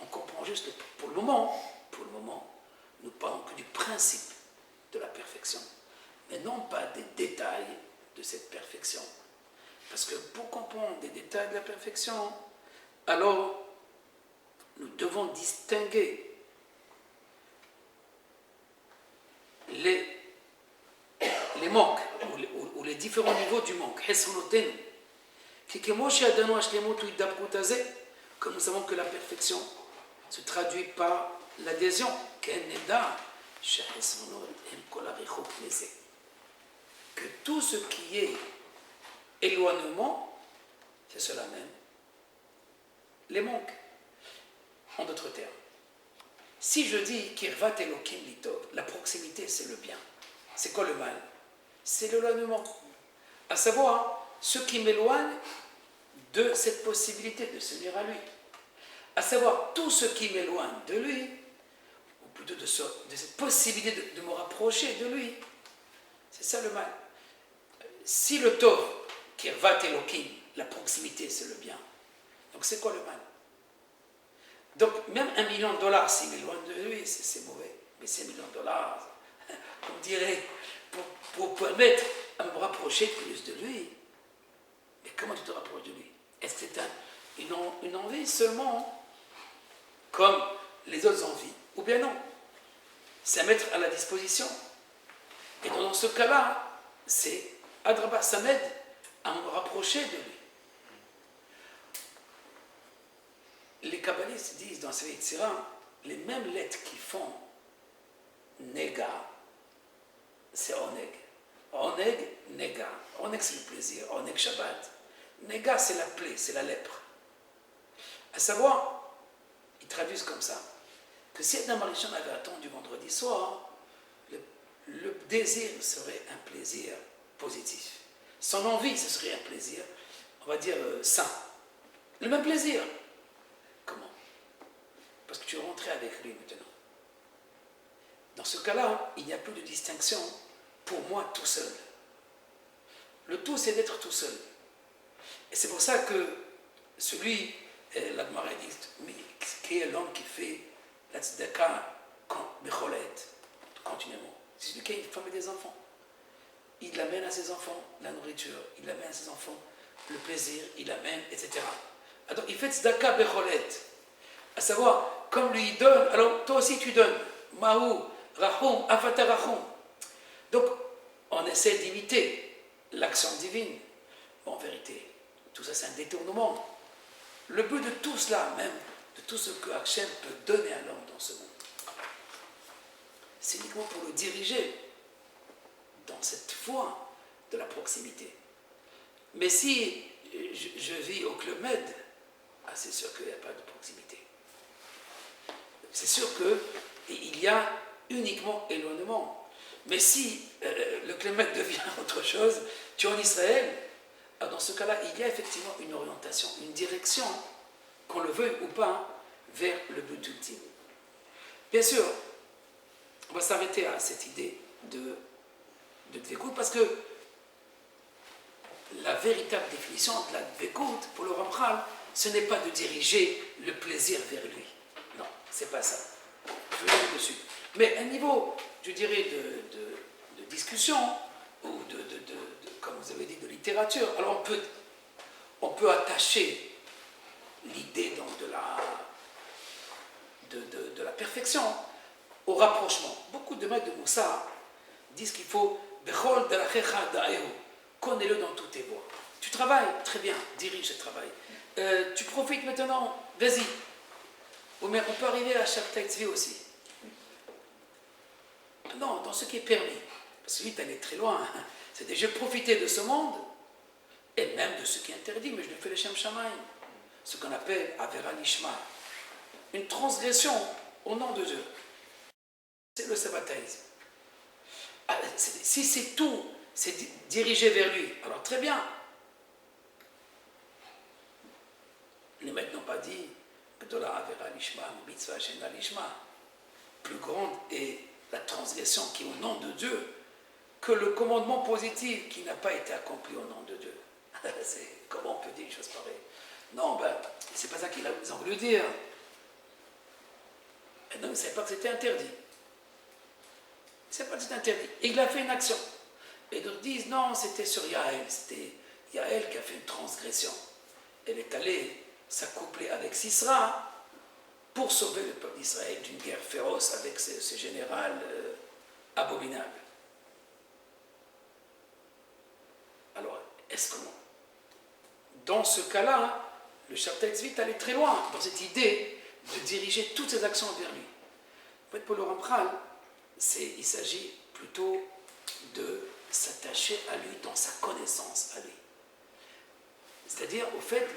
on comprend juste que pour le moment, nous parlons que du principe de la perfection, mais non pas des détails de cette perfection. Parce que pour comprendre des détails de la perfection, alors nous devons distinguer les manques ou les différents niveaux du manque. Comme nous savons que la perfection se traduit par l'adhésion. Que tout ce qui est éloignement, c'est cela même, les manques. En d'autres termes, si je dis Kirvat Elokim Litov, la proximité c'est le bien, c'est quoi le mal? C'est l'éloignement. À savoir, ce qui m'éloigne de cette possibilité de s'unir à lui. À savoir, tout ce qui m'éloigne de lui, ou plutôt de cette possibilité de me rapprocher de lui, c'est ça le mal. Si le Tov, Kirvat Elokim, la proximité c'est le bien, donc c'est quoi le mal? Donc même $1 million, s'il m'éloigne de lui, c'est mauvais. Mais ces $1 millions, on dirait, pour permettre à me rapprocher plus de lui. Mais comment tu te rapproches de lui? Est-ce que c'est une envie seulement, comme les autres envies? Ou bien non? C'est à mettre à la disposition. Et dans ce cas-là, c'est Adraba, ça m'aide à me rapprocher de lui. Les kabbalistes disent dans Sefer Yetzirah, les mêmes lettres qui font Nega, c'est Oneg. Oneg, Nega. Oneg, c'est le plaisir. Oneg, Shabbat. Nega, c'est la plaie, c'est la lèpre. À savoir, ils traduisent comme ça, que si Adam Arishon avait attendu vendredi soir, le désir serait un plaisir positif. Son envie, ce serait un plaisir, on va dire, sain. Le même plaisir. Comment? Parce que tu es rentré avec lui maintenant. Dans ce cas-là, il n'y a plus de distinction pour moi tout seul. Le tout, c'est d'être tout seul. Et c'est pour ça que celui, la Gemara dit, qui est l'homme qui fait la tzedaka continuellement, c'est celui qui a une femme et des enfants. Il amène à ses enfants la nourriture, il amène à ses enfants le plaisir, il amène, etc. Alors il fait tzedaka becholet, à savoir, comme lui il donne, alors toi aussi tu donnes. Mahou, rachum, afata rachum. Donc on essaie d'imiter l'action divine. Bon, en vérité, tout ça c'est un détournement. Le but de tout cela, même de tout ce que Hachem peut donner à l'homme dans ce monde, c'est uniquement pour le diriger dans cette voie de la proximité. Mais si je vis au Club Med, c'est sûr qu'il n'y a pas de proximité. C'est sûr qu'il y a uniquement éloignement. Mais si le Club Med devient autre chose, tu es en Israël, alors dans ce cas-là, il y a effectivement une orientation, une direction, qu'on le veuille ou pas, vers le but ultime. Bien sûr, on va s'arrêter à cette idée de Dvekout, parce que la véritable définition de la Dvekout, pour le Ramchal, ce n'est pas de diriger le plaisir vers lui. Non. C'est pas ça. Je vais aller dessus. Mais un niveau, je dirais, de discussion, ou comme vous avez dit, de littérature, alors on peut attacher l'idée donc de la perfection au rapprochement. Beaucoup de maîtres de Moussa disent qu'il faut connais-le dans toutes tes voies. Tu travailles, très bien, dirige ce travail. Tu profites maintenant, vas-y. Mais on peut arriver à chaque Tzvi aussi. Non, dans ce qui est permis. Parce que lui, tu allais très loin. C'est déjà profiter de ce monde, et même de ce qui est interdit, mais je le fais le Shem Shamaim. Ce qu'on appelle Avera Nishma. Une transgression au nom de Dieu. C'est le sabbataïsme. Si c'est tout, c'est dirigé vers lui, alors très bien. Les maîtres n'ont pas dit plus grande est la transgression qui est au nom de Dieu que le commandement positif qui n'a pas été accompli au nom de Dieu. Comment on peut dire une chose pareille? Non, c'est pas ça qu'ils ont voulu dire. Et non, ils ne savaient pas que c'était interdit. Ils ne savaient pas que c'était interdit. Et il a fait une action. Et d'autres disent non, c'était sur Yaël. C'était Yaël qui a fait une transgression. Elle est allée s'accoupler avec Sisra pour sauver le peuple d'Israël d'une guerre féroce avec ce général abominable. Alors, est-ce que dans ce cas-là, le Shabtai Tzvi est allé très loin dans cette idée de diriger toutes ses actions vers lui. En fait, pour le Ramchal, il s'agit plutôt de s'attacher à lui dans sa connaissance à lui. C'est-à-dire, au fait,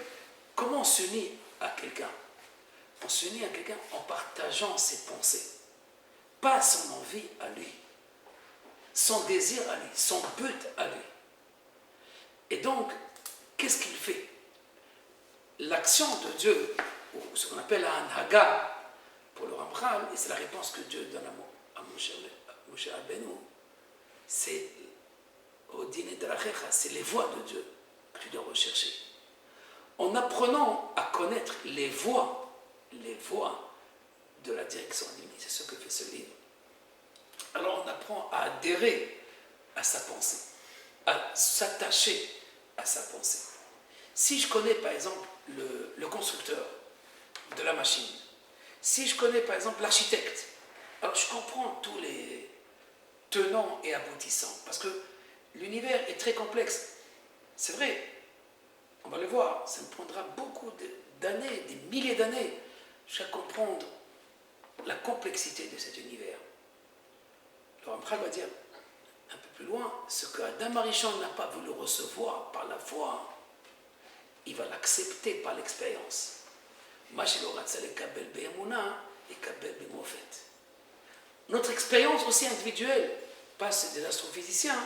comment on s'unit à quelqu'un? On s'unit à quelqu'un en partageant ses pensées, pas son envie à lui, son désir à lui, son but à lui. Et donc, qu'est-ce qu'il fait? L'action de Dieu, ou ce qu'on appelle un haga pour le Ramchal, et c'est la réponse que Dieu donne à Moshe Rabbeinu, c'est au dîner de la Recha, c'est les voies de Dieu que tu dois rechercher. En apprenant à connaître les voies de la direction divine, c'est ce que fait ce livre. Alors on apprend à adhérer à sa pensée, à s'attacher à sa pensée. Si je connais par exemple le constructeur de la machine, si je connais par exemple l'architecte, alors je comprends tous les tenants et aboutissants, parce que l'univers est très complexe. C'est vrai, on va le voir, ça me prendra beaucoup d'années, des milliers d'années, jusqu'à comprendre la complexité de cet univers. Le Ramchal va dire un peu plus loin, ce que Adam Arishon n'a pas voulu recevoir par la foi, il va l'accepter par l'expérience. Notre expérience aussi individuelle, pas celle des astrophysiciens,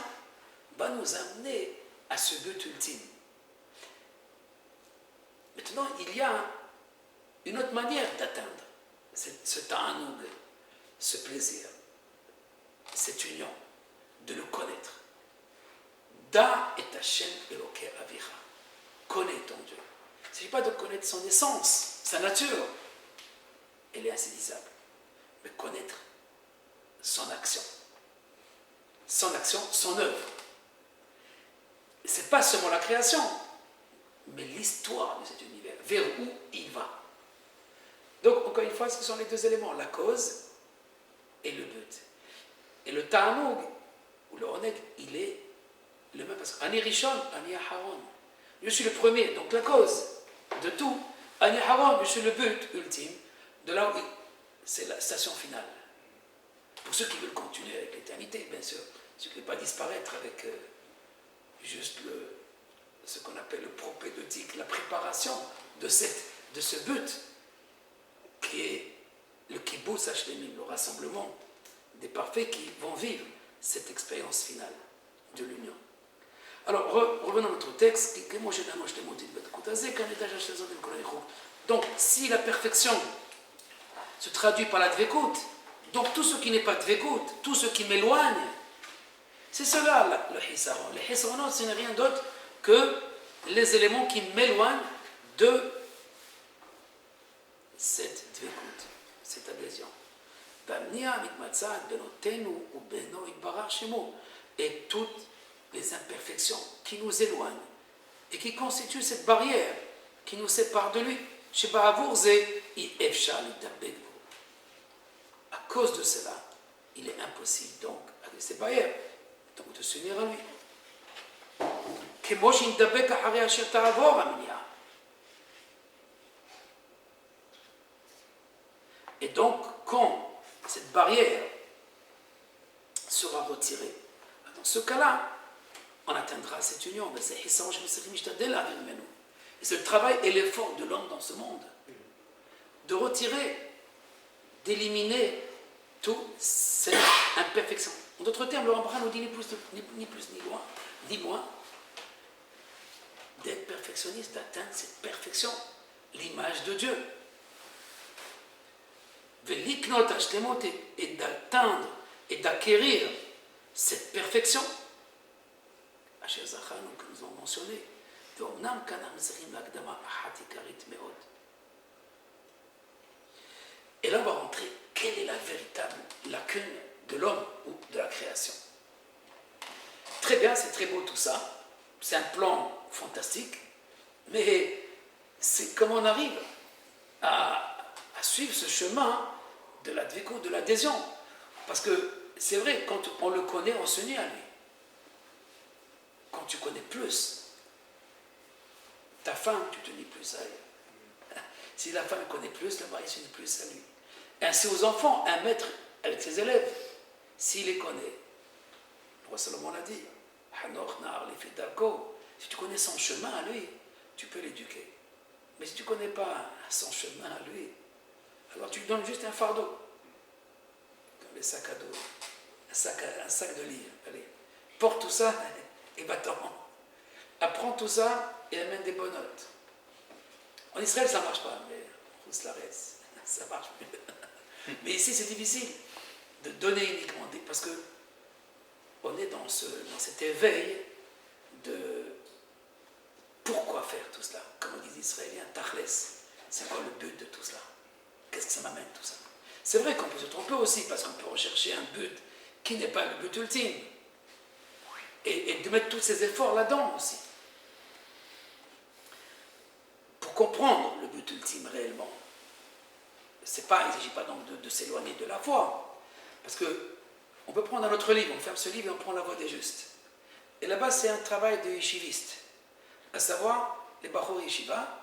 va nous amener à ce but ultime. Maintenant, il y a une autre manière d'atteindre ce ta'anoug, ce plaisir, cette union, de le connaître. Da et Hashem Eloker Avicha. Connais ton Dieu. Il ne s'agit pas de connaître son essence, sa nature. Elle est insaisissable. Mais connaître son action. Son action, son œuvre. Ce n'est pas seulement la création, mais l'histoire de cet univers, vers où il va. Donc, encore une fois, ce sont les deux éléments, la cause et le but. Et le ta'anoug, ou le oneg, il est le même, parce qu'Ani Rishon, Ani Aharon. Je suis le premier, donc la cause de tout. Ani Aharon, je suis le but ultime, de là où c'est la station finale. Pour ceux qui veulent continuer avec l'éternité, bien sûr, ceux qui ne veulent pas disparaître avec juste ce qu'on appelle le propédeutique, la préparation de ce but, qui est le kibbutz hashlemim, le rassemblement des parfaits qui vont vivre cette expérience finale de l'union. Alors, revenons à notre texte. Donc, si la perfection se traduit par la dvekout, donc tout ce qui n'est pas dvekout, tout ce qui m'éloigne, c'est cela le hisaron. Le hisaron, ce n'est rien d'autre que les éléments qui m'éloignent de cette dvekout, cette adhésion. Et toutes les imperfections qui nous éloignent et qui constituent cette barrière qui nous sépare de lui. À cause de cela, il est impossible donc, avec ces barrières, donc de s'unir à lui. Et donc, quand cette barrière sera retirée, dans ce cas-là, on atteindra cette union. Et c'est le travail et l'effort de l'homme dans ce monde, de retirer, d'éliminer toute cette imperfection. En d'autres termes, le Rambam nous dit ni plus ni moins, d'être perfectionniste, d'atteindre cette perfection, l'image de Dieu. Et d'atteindre et d'acquérir cette perfection, que nous avons mentionné, et là on va rentrer, quelle est la véritable lacune de l'homme ou de la création. Très bien, c'est très beau tout ça, c'est un plan fantastique, mais c'est comment on arrive à suivre ce chemin de la dviko, de l'adhésion. Parce que c'est vrai, quand on le connaît, on s'unit à lui. Quand tu connais plus ta femme, tu te unis plus à elle. Si la femme connaît plus, le mari s'unit plus à lui. Et ainsi aux enfants, un maître avec ses élèves, s'il les connaît, le roi Salomon l'a dit, si tu connais son chemin à lui, tu peux l'éduquer. Mais si tu ne connais pas son chemin à lui, alors tu lui donnes juste un fardeau, comme les sacs à dos, un sac de livres. Allez, porte tout ça et va-t'en. Apprends tout ça et amène des bonnes notes. En Israël, ça ne marche pas, mais en Rousslares, ça marche mieux. Mais ici, c'est difficile de donner uniquement parce que on est dans cet éveil de pourquoi faire tout cela. Comme on dit les Israéliens, tachles, c'est quoi le but de tout cela? Qu'est-ce que ça m'amène tout ça? C'est vrai qu'on peut se tromper aussi parce qu'on peut rechercher un but qui n'est pas le but ultime et de mettre tous ces efforts là-dedans aussi pour comprendre le but ultime réellement. Il ne s'agit pas donc de s'éloigner de la foi, parce que on peut prendre un autre livre, on ferme ce livre et on prend la voie des justes. Et là-bas, c'est un travail de yeshiviste, à savoir les bachor yeshiva,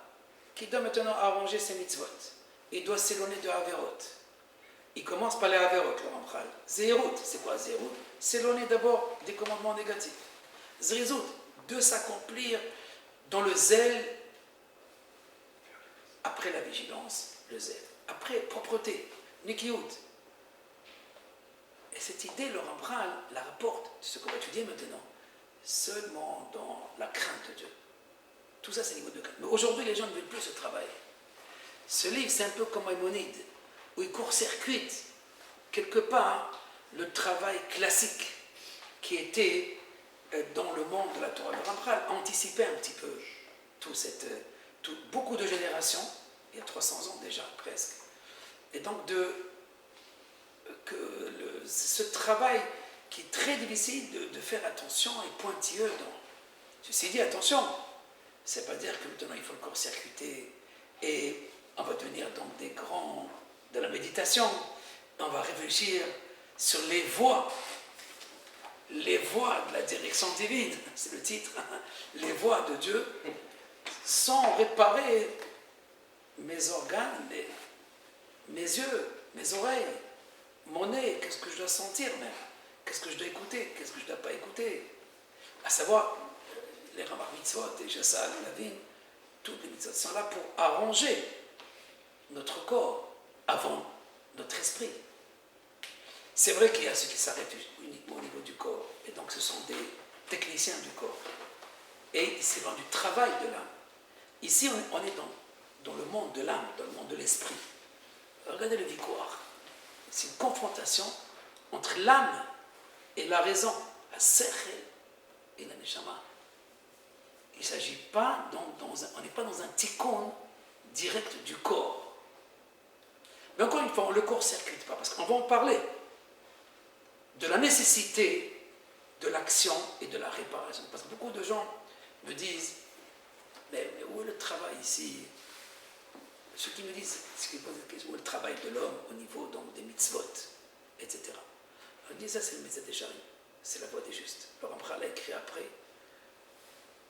qui doit maintenant arranger ses mitzvot. Il doit s'éloigner de Averot. Il commence par les Averot, le Ramchal. Zérout, c'est quoi Zérout? S'éloigner d'abord des commandements négatifs. Zrizout, de s'accomplir dans le zèle, après la vigilance, le zèle. Après, propreté, Nikiout. Et cette idée, le Ramchal la rapporte, ce qu'on va étudier maintenant, seulement dans la crainte de Dieu. Tout ça, c'est le niveau de crainte. Mais aujourd'hui, les gens ne veulent plus ce travail. Ce livre, c'est un peu comme Maïmonide, où il court-circuite quelque part le travail classique qui était dans le monde de la Torah. Le Ramchal anticipait un petit peu beaucoup de générations, il y a 300 ans déjà presque, et donc ce travail qui est très difficile de faire attention et pointilleux. Ceci dit, attention, ça ne veut pas dire que maintenant il faut le court-circuiter et on va devenir donc des grands de la méditation. On va réfléchir sur les voies de la direction divine, c'est le titre, les voies de Dieu, sans réparer mes organes, mes yeux, mes oreilles, mon nez, qu'est-ce que je dois sentir même, qu'est-ce que je dois écouter, qu'est-ce que je ne dois pas écouter. À savoir, les Ramar Mitzvot et Jassal, Lavin, toutes les mitzvot sont là pour arranger notre corps avant notre esprit. C'est vrai qu'il y a ceux qui s'arrêtent uniquement au niveau du corps, et donc ce sont des techniciens du corps. Et c'est dans du travail de l'âme. Ici, on est dans le monde de l'âme, dans le monde de l'esprit. Regardez le Vikouar. C'est une confrontation entre l'âme et la raison, la Sechel et la Neshama. Il ne s'agit pas, on n'est pas dans un tikkun direct du corps. Mais encore une fois, on ne le court-circuite pas, parce qu'on va en parler de la nécessité de l'action et de la réparation. Parce que beaucoup de gens me disent, mais où est le travail ici? Ceux qui me disent, ceux qui posent la question, où est le travail de l'homme au niveau donc, des mitzvot, etc. On dit, ça c'est le mitzvah des Sharim, c'est la voie des justes. Le Ramchal l'a écrit après,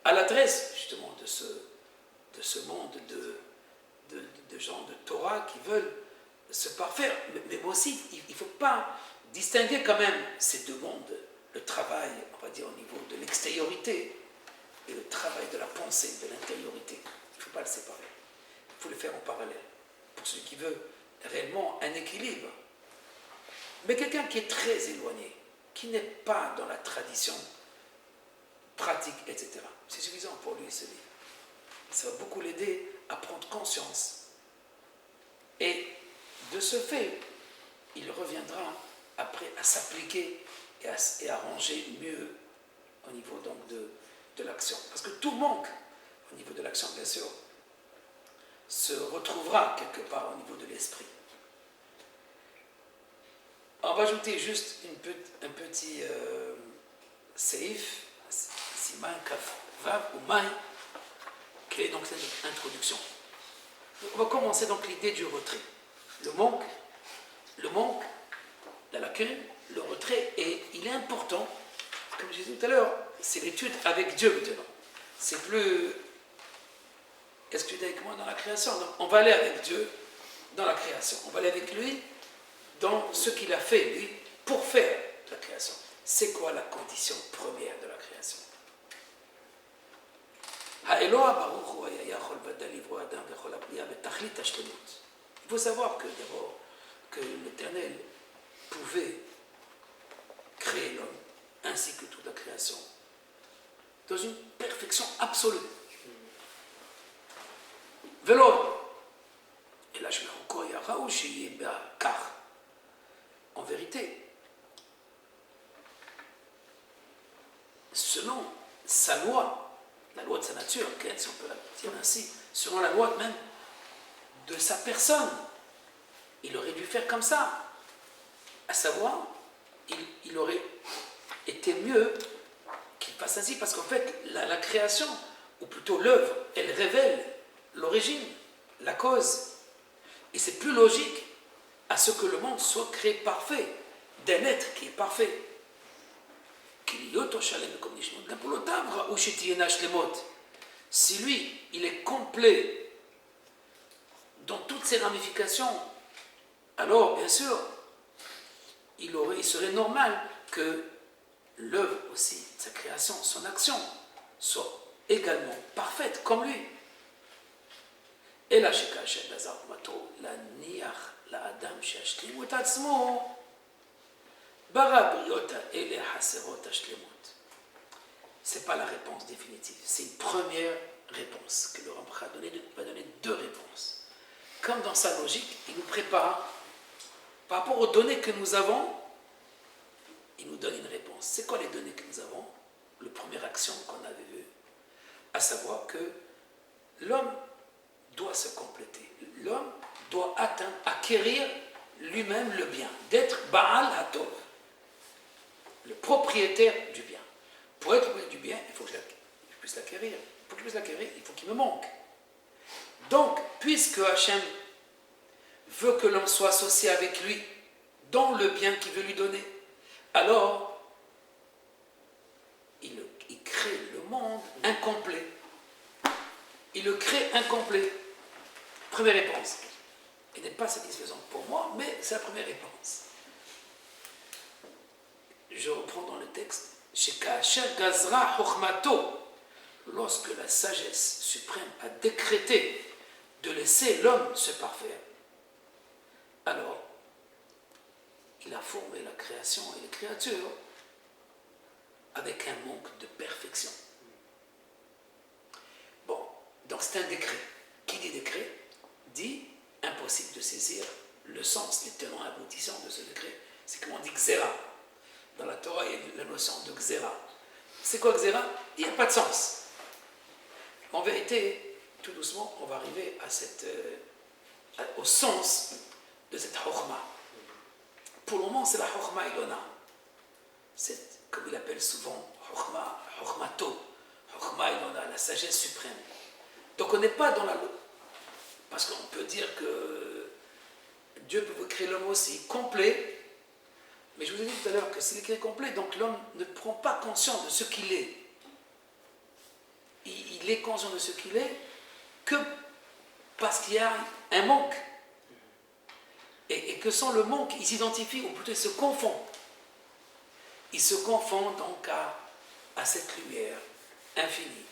à l'adresse justement de ce monde de gens de Torah qui veulent se parfaire. Mais moi aussi, il ne faut pas distinguer quand même ces deux mondes, le travail, on va dire, au niveau de l'extériorité et le travail de la pensée, de l'intériorité. Il ne faut pas le séparer. Il faut le faire en parallèle. Pour celui qui veut réellement un équilibre. Mais quelqu'un qui est très éloigné, qui n'est pas dans la tradition pratique, etc. C'est suffisant pour lui, ce livre. Ça va beaucoup l'aider à prendre conscience. Et de ce fait, il reviendra après à s'appliquer et à ranger mieux au niveau donc de l'action. Parce que tout manque au niveau de l'action, bien sûr, se retrouvera quelque part au niveau de l'esprit. On va ajouter juste un petit seif, siman kaf vav ou maï, qui est donc cette introduction. On va commencer donc l'idée du retrait. Le manque, la lacune, le retrait, et il est important, comme je disais tout à l'heure, c'est l'étude avec Dieu maintenant. C'est plus étudier avec moi dans la création. Donc, on va aller avec Dieu dans la création. On va aller avec lui dans ce qu'il a fait, lui, pour faire la création. C'est quoi la condition première de la création? Il faut savoir que d'abord, que l'Éternel pouvait créer l'homme, ainsi que toute la création, dans une perfection absolue. Et là, je me rends car, en vérité, selon sa loi, la loi de sa nature, si on peut la dire ainsi, selon la loi même de sa personne, il aurait dû faire comme ça. À savoir, il aurait été mieux qu'il fasse ainsi, parce qu'en fait, la création, ou plutôt l'œuvre, elle révèle l'origine, la cause. Et c'est plus logique à ce que le monde soit créé parfait, d'un être qui est parfait. Si lui, il est complet dans toutes ses ramifications, alors, bien sûr, il serait normal que l'œuvre aussi, sa création, son action, soit également parfaite comme lui. Et là, c'est pas la réponse définitive, c'est une première réponse que le Ramchal va donner deux réponses. Comme dans sa logique, il nous prépare par rapport aux données que nous avons, il nous donne une réponse. C'est quoi les données que nous avons? La première action qu'on avait vue, à savoir que l'homme doit se compléter. L'homme doit acquérir lui-même le bien, d'être Baal Hatov, le propriétaire du bien. Pour être propriétaire du bien, il faut que je puisse l'acquérir. Pour que je puisse l'acquérir, il faut qu'il me manque. Donc, puisque Hachem veut que l'homme soit associé avec lui dans le bien qu'il veut lui donner, alors il crée le monde incomplet. Il le crée incomplet. Première réponse. Elle n'est pas satisfaisante pour moi, mais c'est la première réponse. Je reprends dans le texte. Lorsque la sagesse suprême a décrété de laisser l'homme se parfaire, alors il a formé la création et les créatures avec un manque de perfection. Bon, donc c'est un décret. Qui dit décret dit impossible de saisir le sens, les tenants aboutissants de ce décret. C'est comme on dit Xéra. Dans la Torah, il y a la notion de Xéra. C'est quoi Xéra? Il n'y a pas de sens. En vérité, tout doucement, on va arriver au sens de cette chokhmah. Pour le moment, c'est la chokhmah ilona. C'est, comme il appelle souvent, chokhmato, chokhmah ilona, la sagesse suprême. Donc on n'est pas dans la... Parce qu'on peut dire que Dieu peut créer l'homme aussi complet, mais je vous ai dit tout à l'heure que s'il est créé complet, donc l'homme ne prend pas conscience de ce qu'il est. Il est conscient de ce qu'il est que parce qu'il y a un manque. Et que sans le manque, il s'identifie, ou plutôt il se confond. Il se confond donc à cette lumière infinie.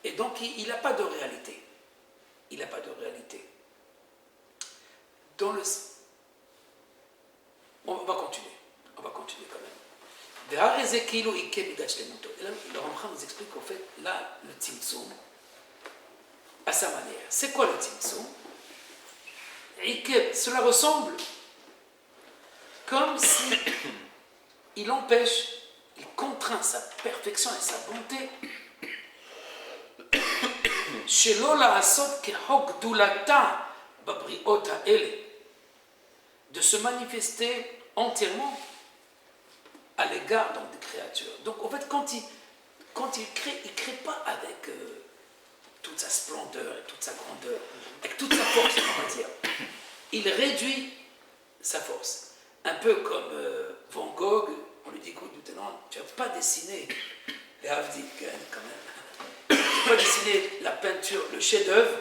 Et donc il n'a pas de réalité. Il n'a pas de réalité. Dans le... On va continuer quand même. Et là, le Ramchal nous explique qu'en fait, là, le Tzimtzum, à sa manière. C'est quoi le Tzimtzum? Cela ressemble comme si il empêche, il contraint sa perfection et sa bonté de se manifester entièrement à l'égard donc, des créatures. Donc en fait, quand il crée, il ne crée pas avec toute sa splendeur et toute sa grandeur, avec toute sa force, on va dire. Il réduit sa force. Un peu comme Van Gogh, on lui dit, écoute, maintenant, tu ne vas pas dessiner les Havdik, quand même. Tu ne vas pas dessiner la peinture, le chef-d'œuvre.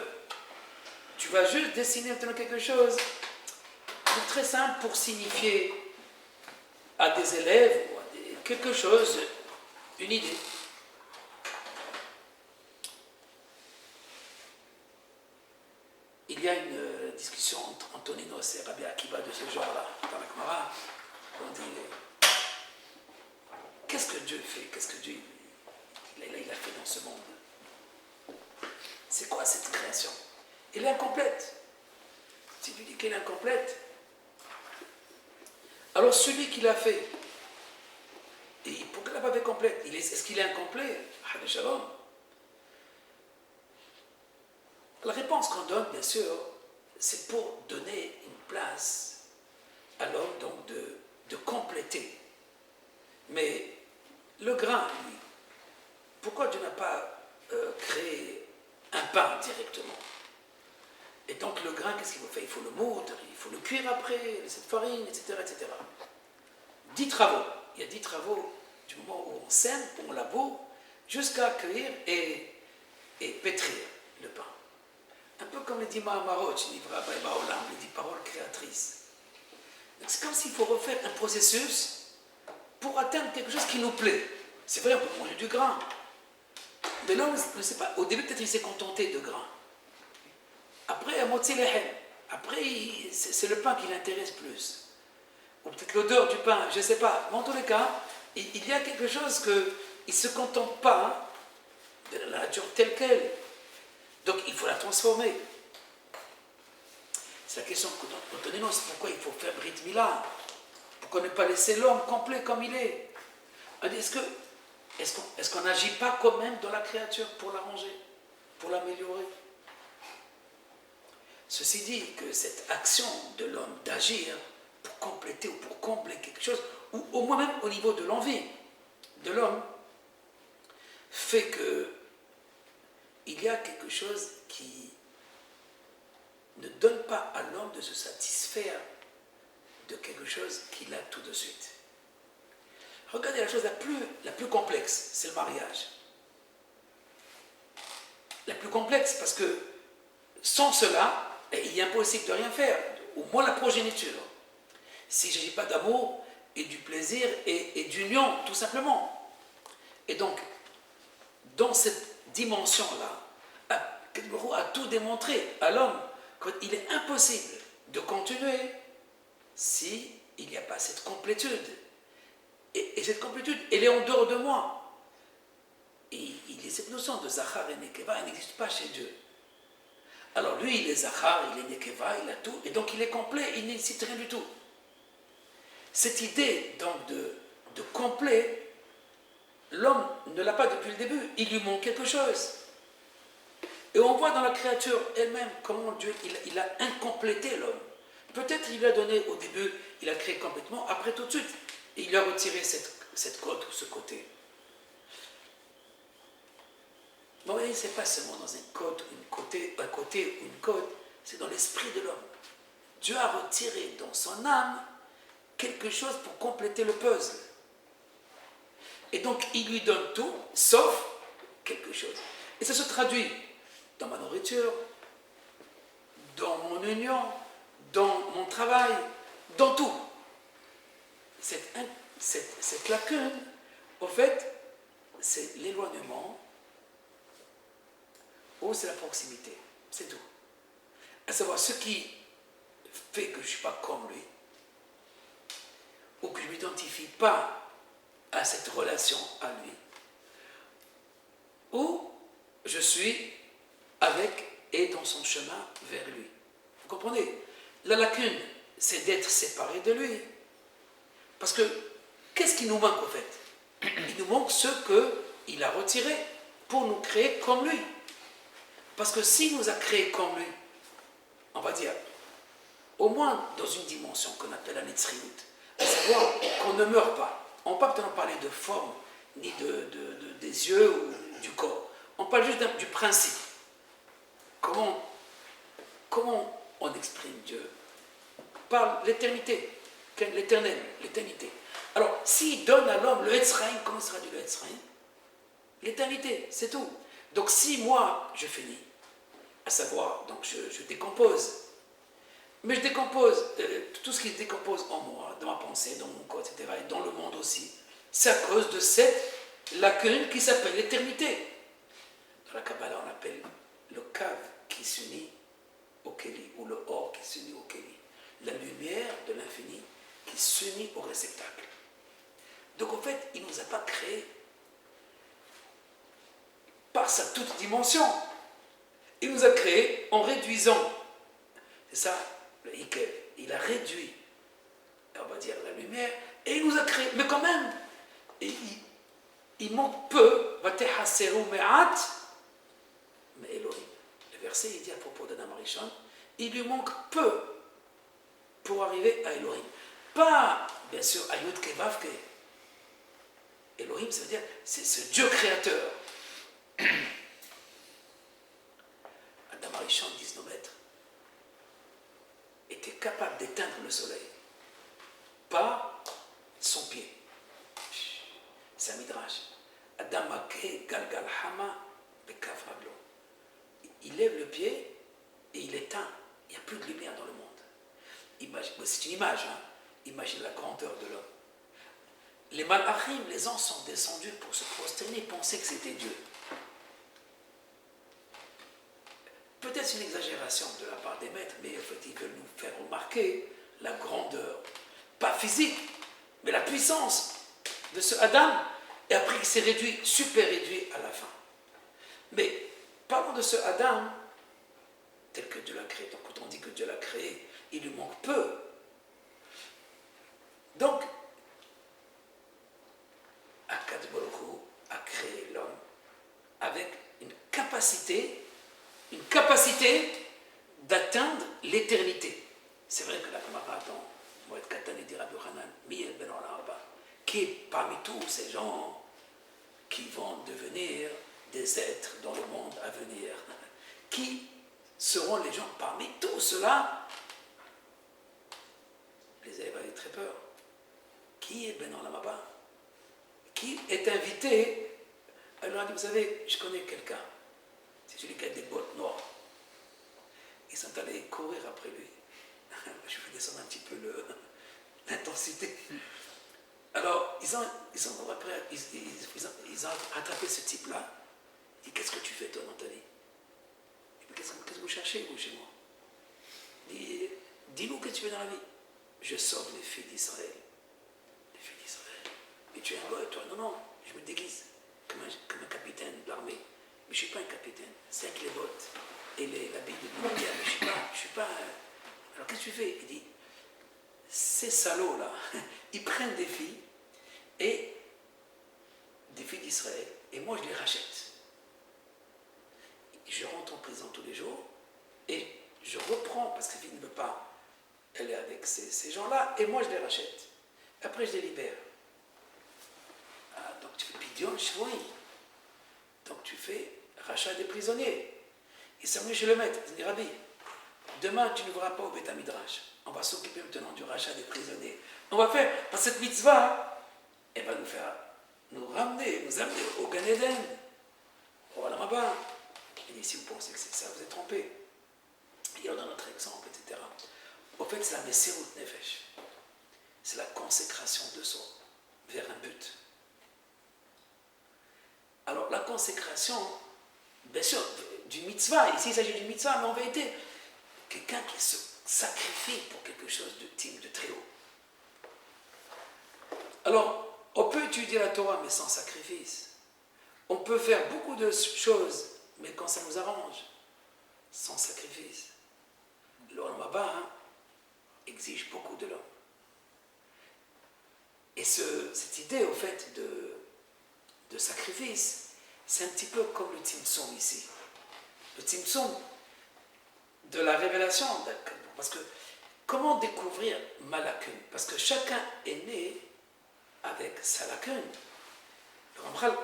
Tu vas juste dessiner maintenant quelque chose de très simple pour signifier à des élèves ou à quelque chose, une idée. Il y a une discussion entre Antoninos et Rabbi Akiva de ce genre-là, dans la Gemara. On dit, qu'est-ce que Dieu fait? Qu'est-ce que Dieu il a fait dans ce monde? C'est quoi cette création? Elle est incomplète. Si tu dis qu'elle est incomplète, alors celui qui l'a fait, et pourquoi il ne l'a pas fait complète? Est-ce qu'il est incomplet? Shalom. La réponse qu'on donne, bien sûr, c'est pour donner une place à l'homme, donc de compléter. Mais le grain, lui, pourquoi Dieu n'a pas créé un pain directement? Et donc le grain, qu'est-ce qu'il faut faire? Il faut le moudre, il faut le cuire après, cette farine, etc., etc. 10 travaux. Il y a 10 travaux du moment où on sème, où on laboure, jusqu'à cueillir et pétrir le pain. Un peu comme les 10 Mahamarot, les 10 paroles créatrices. C'est comme s'il faut refaire un processus pour atteindre quelque chose qui nous plaît. C'est vrai, on peut manger du grain. Mais l'homme ne sait pas. Au début, peut-être il s'est contenté de grain. Après, à motzi lehem. Après, c'est le pain qui l'intéresse plus. Ou peut-être l'odeur du pain, je ne sais pas. Mais en tous les cas, il y a quelque chose qu'il ne se contente pas de la nature telle qu'elle. Donc, il faut la transformer. C'est la question que nous c'est pourquoi il faut faire Brit Mila. Pourquoi ne pas laisser l'homme complet comme il est? Est-ce qu'on n'agit pas quand même dans la créature pour l'arranger, pour l'améliorer? Ceci dit que cette action de l'homme d'agir pour compléter ou pour combler quelque chose, ou au moins même au niveau de l'envie de l'homme, fait que il y a quelque chose qui ne donne pas à l'homme de se satisfaire de quelque chose qu'il a tout de suite. Regardez la chose la plus complexe, c'est le mariage. La plus complexe parce que sans cela, il est impossible de rien faire, au moins la progéniture. S'il ne s'agit pas d'amour et du plaisir et d'union, tout simplement. Et donc, dans cette dimension-là, a tout démontré à l'homme qu'il est impossible de continuer s'il n'y a pas cette complétude. Et cette complétude, elle est en dehors de moi. Et cette notion de Zachar et Nekeva, elle n'existe pas chez Dieu. Alors lui, il est Zachar, il est Nekeva, il a tout, et donc il est complet, il ne nécessite rien du tout. Cette idée donc de complet, l'homme ne l'a pas depuis le début, il lui manque quelque chose. Et on voit dans la créature elle-même comment Dieu, il a incomplété l'homme. Peut-être il lui a donné au début, il a créé complètement, après tout de suite, il lui a retiré cette côte ou ce côté. Vous voyez, ce n'est pas seulement dans un côté ou une côte, c'est dans l'esprit de l'homme. Dieu a retiré dans son âme quelque chose pour compléter le puzzle. Et donc, il lui donne tout, sauf quelque chose. Et ça se traduit dans ma nourriture, dans mon union, dans mon travail, dans tout. Cette lacune, au fait, c'est l'éloignement ou c'est la proximité. C'est tout. À savoir, ce qui fait que je ne suis pas comme lui, ou que je ne m'identifie pas à cette relation à lui, ou je suis avec et dans son chemin vers lui. Vous comprenez? La lacune, c'est d'être séparé de lui. Parce que, qu'est-ce qui nous manque au fait? Il nous manque ce qu'il a retiré pour nous créer comme lui. Parce que s'il nous a créés comme lui, on va dire, au moins dans une dimension qu'on appelle la Netzriut, à savoir qu'on ne meurt pas. On ne va pas peut-être parler de forme, ni des yeux ou du corps. On parle juste du principe. Comment on exprime Dieu? Par l'éternité, l'éternel, l'éternité. Alors, s'il donne à l'homme le Etzraïm, comment sera du Etzraïm? L'éternité, c'est tout. Donc, si moi, je finis, à savoir, donc je décompose, mais je décompose tout ce qui se décompose en moi, dans ma pensée, dans mon corps, etc., et dans le monde aussi, c'est à cause de cette lacune qui s'appelle l'éternité. Dans la Kabbalah, on appelle le cave qui s'unit au Kéli, ou le or qui s'unit au Kéli. La lumière de l'infini qui s'unit au réceptacle. Donc en fait, il ne nous a pas créés par sa toute dimension. Il nous a créés en réduisant. C'est ça, le Hikel. Il a réduit, on va dire, la lumière, et il nous a créés. Mais quand même, il manque peu. Mais Elohim. Le verset, il dit à propos d'Adam Arishon, il lui manque peu pour arriver à Elohim. Pas, bien sûr, à Yud Kevavke. Elohim, ça veut dire, c'est ce Dieu créateur. Adam Arishon, disent nos maîtres, était capable d'éteindre le soleil par son pied. C'est un midrash. Adam Ake Galgal Hama Bekav Raglo. Il lève le pied et il éteint. Il n'y a plus de lumière dans le monde. C'est une image, hein? Imagine la grandeur de l'homme. Les malachim, les anges sont descendus pour se prosterner, penser que c'était Dieu. Peut-être c'est une exagération de la part des maîtres, mais en fait, ils veulent nous faire remarquer la grandeur, pas physique, mais la puissance de ce Adam, et après il s'est réduit, super réduit à la fin. Mais parlons de ce Adam, tel que Dieu l'a créé. Donc quand on dit que Dieu l'a créé, il lui manque peu. Donc, Akadosh Baruch Hu a créé l'homme avec une capacité d'atteindre l'éternité. C'est vrai que la Gemara dans Moed Katan et Rabbi Yochanan, Miel Ben Olam Haba, qui est parmi tous ces gens qui vont devenir des êtres dans le monde à venir, qui seront les gens parmi tous ceux-là. Les élèves avaient très peur. Qui est Ben Olam Haba? Qui est invité? Elle leur a dit, vous savez, je connais quelqu'un. C'est celui qui a des bottes noires. Ils sont allés courir après lui. Je vais descendre un petit peu l'intensité. Alors, ils ont rattrapé ce type-là. Il dit, qu'est-ce que tu fais toi dans ta vie? Qu'est-ce que vous cherchez, vous, chez moi? Il dit, dis-nous qu'est-ce que tu fais dans la vie. Je sauve les filles d'Israël. Les filles d'Israël. Mais tu es un goy, toi? Non, non, je me déguise comme un capitaine de l'armée. Mais je ne suis pas un capitaine. C'est avec les bottes et l'habit de militaire. Mais je suis pas. Alors qu'est-ce que tu fais? Il dit, ces salauds-là, ils prennent des filles d'Israël, et moi je les rachète. Je rentre en prison tous les jours, et je reprends, parce que la fille ne veut pas elle est avec ces gens-là, et moi je les rachète. Après je les libère. Ah, donc tu fais pidion shvoui. Donc tu fais rachat des prisonniers. Il s'est venu chez le maître, il dit Rabbi, demain tu ne verras pas au Beth Midrash. On va s'occuper maintenant du rachat des prisonniers. On va faire, par cette mitzvah, elle va nous amener au Gan Eden. Au Olam Haba. Il dit, si vous pensez que c'est ça, vous êtes trompé. Il y a dans notre exemple, etc. Au fait, c'est la Messirut Nefesh. C'est la consécration de soi vers un but. Alors, la consécration, bien sûr, du mitzvah, ici il s'agit du mitzvah, mais en vérité, quelqu'un qui se sacrifie pour quelque chose de digne, de très haut. Alors, on peut étudier la Torah, mais sans sacrifice. On peut faire beaucoup de choses, mais quand ça nous arrange, sans sacrifice. L'Olam Haba exige beaucoup de l'homme. Et cette idée, au fait, de sacrifice, c'est un petit peu comme le Tzimtzum ici. Le Tzimtzum de la révélation, parce que comment découvrir ma lacune? Parce que chacun est né avec sa lacune. Le Ramchal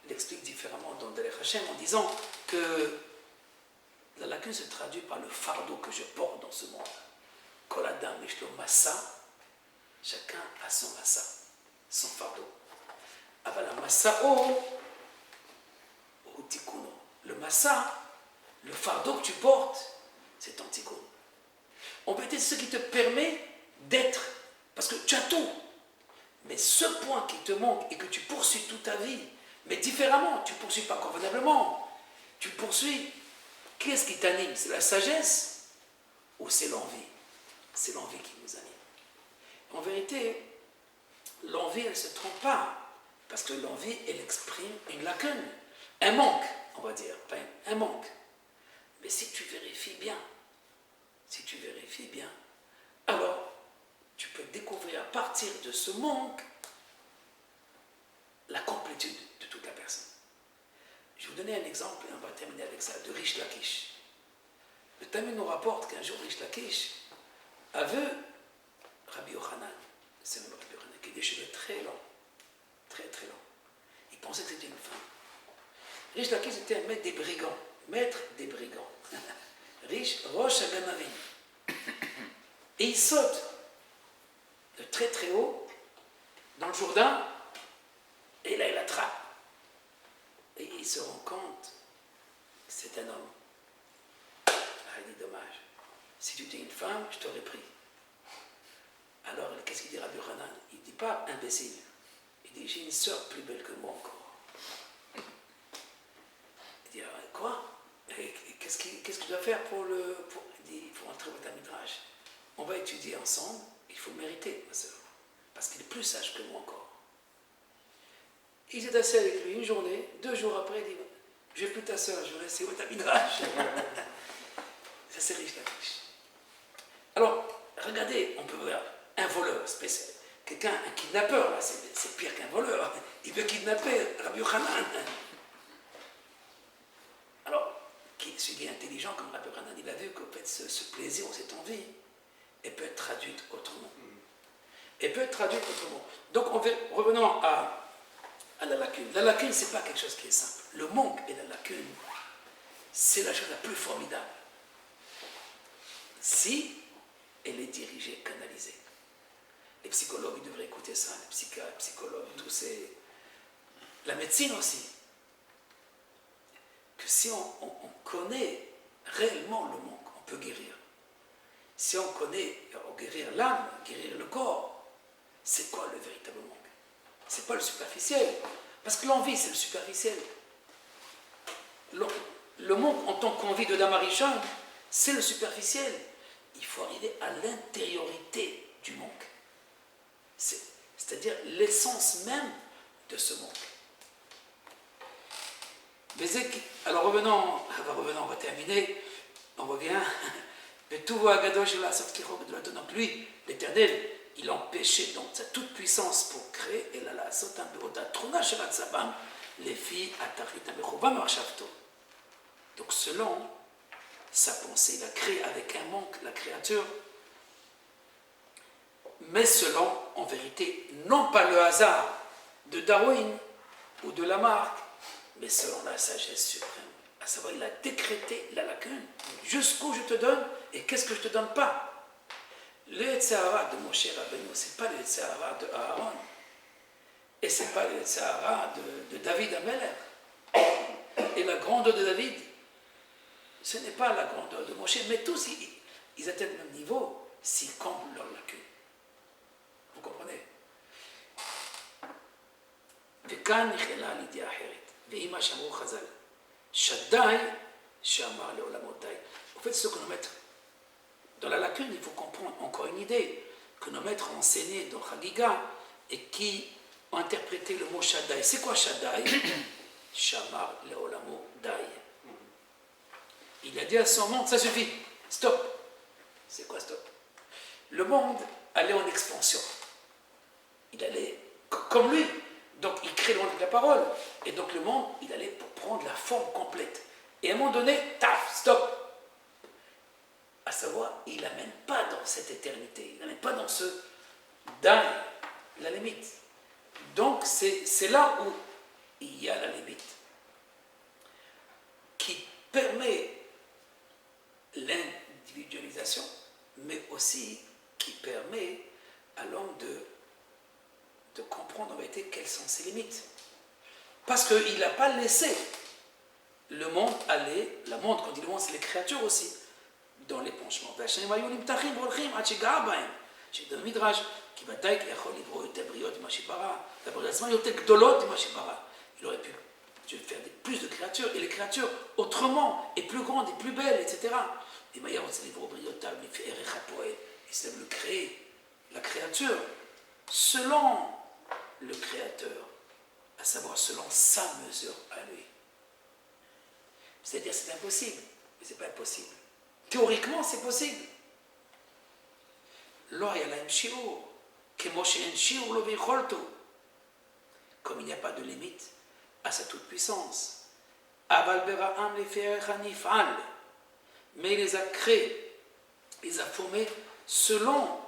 l'explique différemment dans Derech Hashem en disant que la lacune se traduit par le fardeau que je porte dans ce monde. Kol adam yeshlo massa, chacun a son massa, son fardeau. Aval masao ou tikkuno. Le massa, le fardeau que tu portes, c'est ton tikkun. En vérité, c'est ce qui te permet d'être, parce que tu as tout. Mais ce point qui te manque et que tu poursuis toute ta vie, mais différemment, tu ne poursuis pas convenablement. Tu poursuis. Qu'est-ce qui t'anime? C'est la sagesse ou c'est l'envie? C'est l'envie qui nous anime. En vérité, l'envie, elle ne se trompe pas. Parce que l'envie, elle exprime une lacune. Un manque, on va dire. Pas un manque. Mais si tu vérifies bien, alors tu peux découvrir à partir de ce manque la complétude de toute la personne. Je vais vous donner un exemple et on va terminer avec ça, de Rish Lakish. Le Talmud nous rapporte qu'un jour Rish Lakish a vu Rabbi Yochanan, c'est même Rabbi Yochanan, qui a des cheveux très longs, très très longs. Il pensait que c'était une femme. Rish Lakish était un maître des brigands. Rish Rosh Haganavim. Et il saute de très très haut dans le Jourdain, et là il attrape. Et il se rend compte que c'est un homme. Ah, il dit dommage. Si tu étais une femme, je t'aurais pris. Alors, qu'est-ce qu'il dit Rabbi Yochanan? Il ne dit pas imbécile. Il dit j'ai une sœur plus belle que moi encore. Il dit quoi? Qu'est-ce que je dois faire pour le. Il dit il faut entrer au Beth Midrash. On va étudier ensemble. Il faut mériter, ma sœur. Parce qu'il est plus sage que moi encore. Il s'est assis avec lui une journée, 2 jours après, il dit je ne vais plus ta sœur, je vais rester au Beth Midrash. Ça, c'est Rish Lakish. Alors, regardez, on peut voir un voleur spécial. Quelqu'un, un kidnappeur, là, c'est pire qu'un voleur. Il veut kidnapper Rabbi Yochanan. Alors, celui qui est intelligent comme Rabbi Yochanan, il a vu qu'en fait, ce plaisir ou cette envie, elle peut être traduite autrement. Donc, revenons à la lacune. La lacune, ce n'est pas quelque chose qui est simple. Le manque et la lacune, c'est la chose la plus formidable. Si elle est dirigée, canalisée. Les psychologues, ils devraient écouter ça, les psychologues, tous ces... La médecine aussi. Que si on connaît réellement le manque, on peut guérir. Si on connaît, guérir l'âme, guérir le corps, c'est quoi le véritable manque? C'est pas le superficiel. Parce que l'envie, c'est le superficiel. Le manque en tant qu'envie de Damarishon, c'est le superficiel. Il faut arriver à l'intériorité du manque. C'est-à-dire l'essence même de ce manque. Alors revenons, on va terminer. On revient. Donc lui, l'Éternel, il empêchait donc sa toute puissance pour créer et la sotan beota truna sherat sabam les filles atarit amechovam marchavto. Donc selon sa pensée, il a créé avec un manque la créature mais selon, en vérité, non pas le hasard de Darwin ou de Lamarck, mais selon la sagesse suprême. À savoir, il a décrété la lacune. Jusqu'où je te donne et qu'est-ce que je ne te donne pas. Le Yetzirah de Moshe Rabbeinu, ce n'est pas le Yetzirah de Aaron. Et ce n'est pas le Yetzirah de David Amelech. Et la grandeur de David, ce n'est pas la grandeur de Moshe. Mais tous, ils atteignent le même niveau s'ils comblent leur lacune. Vous comprenez? וכאן נכללה על ידיעה אחרת, והיא מה שאמרו חז"ל, שדי שאמר לעולמותי. En fait, ce que nos maîtres, dans la lacune, il faut comprendre encore une idée, que nos maîtres ont enseigné dans Chagiga et qui ont interprété le mot Shaddai. C'est quoi Shaddai? Shamar leolamo dai. Il a dit à son monde, ça suffit, stop. C'est quoi stop? Le monde allait en expansion. Il allait comme lui. Donc il crée le monde avec la parole. Et donc le monde, il allait pour prendre la forme complète. Et à un moment donné, taf, stop. À savoir, il n'amène pas dans cette éternité. Il n'amène pas dans ce dingue, la limite. Donc c'est là où il y a la limite. Qui permet l'individualisation, mais aussi qui permet à l'homme de comprendre en vérité quelles sont ses limites. Parce qu'il n'a pas laissé le monde aller, le monde, quand il dit le monde, c'est les créatures aussi, dans l'épanchement. Dans le Midrash, il aurait pu Dieu faire plus de créatures, et les créatures autrement, et plus grandes, et plus belles, etc. Et il s'est le créer, la créature, selon le Créateur, à savoir selon sa mesure à lui. C'est-à-dire c'est impossible, mais c'est pas impossible. Théoriquement, c'est possible. Comme il n'y a pas de limite à sa toute-puissance. Mais il les a créés, il les a formés selon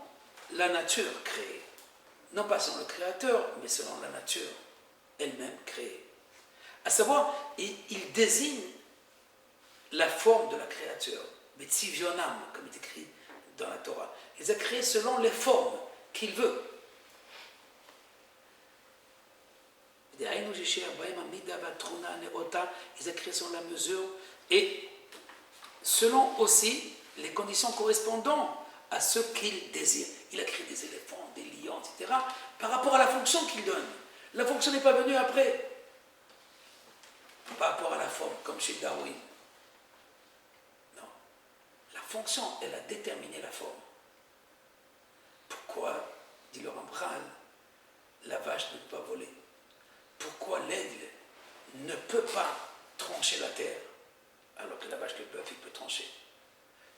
la nature créée. Non pas selon le Créateur, mais selon la nature elle-même créée. À savoir, il désigne la forme de la créature, Betzivionam, comme il est écrit dans la Torah. Il les a créés selon les formes qu'il veut. Il les a créés selon la mesure et selon aussi les conditions correspondant à ce qu'il désire. Il a créé des éléphants, des lions, etc. par rapport à la fonction qu'il donne. La fonction n'est pas venue après. Par rapport à la forme, comme chez Darwin. Non. La fonction, elle a déterminé la forme. Pourquoi, dit le Rambral, la vache ne peut pas voler? Pourquoi l'aigle ne peut pas trancher la terre alors que la vache, le bœuf, il peut trancher?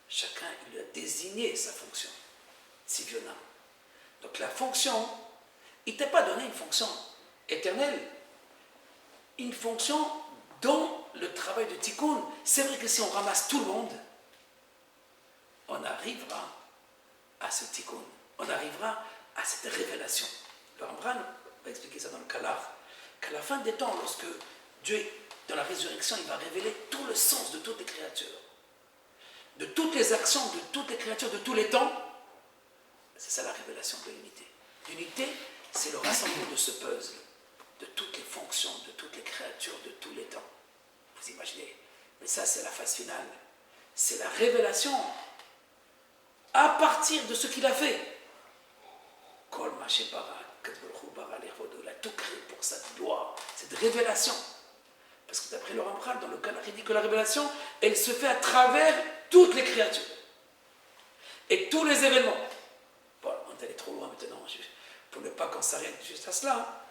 Chacun, il lui a désigné sa fonction. Siviona. Donc la fonction, il ne t'a pas donné une fonction éternelle, une fonction dont le travail de Tikkun. C'est vrai que si on ramasse tout le monde, on arrivera à ce Tikkun, on arrivera à cette révélation. Le Rambran va expliquer ça dans le Kalar, qu'à la fin des temps, lorsque Dieu, dans la résurrection, il va révéler tout le sens de toutes les créatures, de toutes les actions, de toutes les créatures, de tous les temps. C'est ça la révélation de l'unité. L'unité, c'est le rassemblement de ce puzzle, de toutes les fonctions, de toutes les créatures, de tous les temps. Vous imaginez? Mais ça, c'est la phase finale. C'est la révélation à partir de ce qu'il a fait. Il a tout créé pour sa gloire, cette révélation. Parce que d'après le Rambral, dans le Kalar, il dit que la révélation, elle se fait à travers toutes les créatures et tous les événements. Bon, on est allé trop loin maintenant, pour ne pas qu'on s'arrête juste à cela.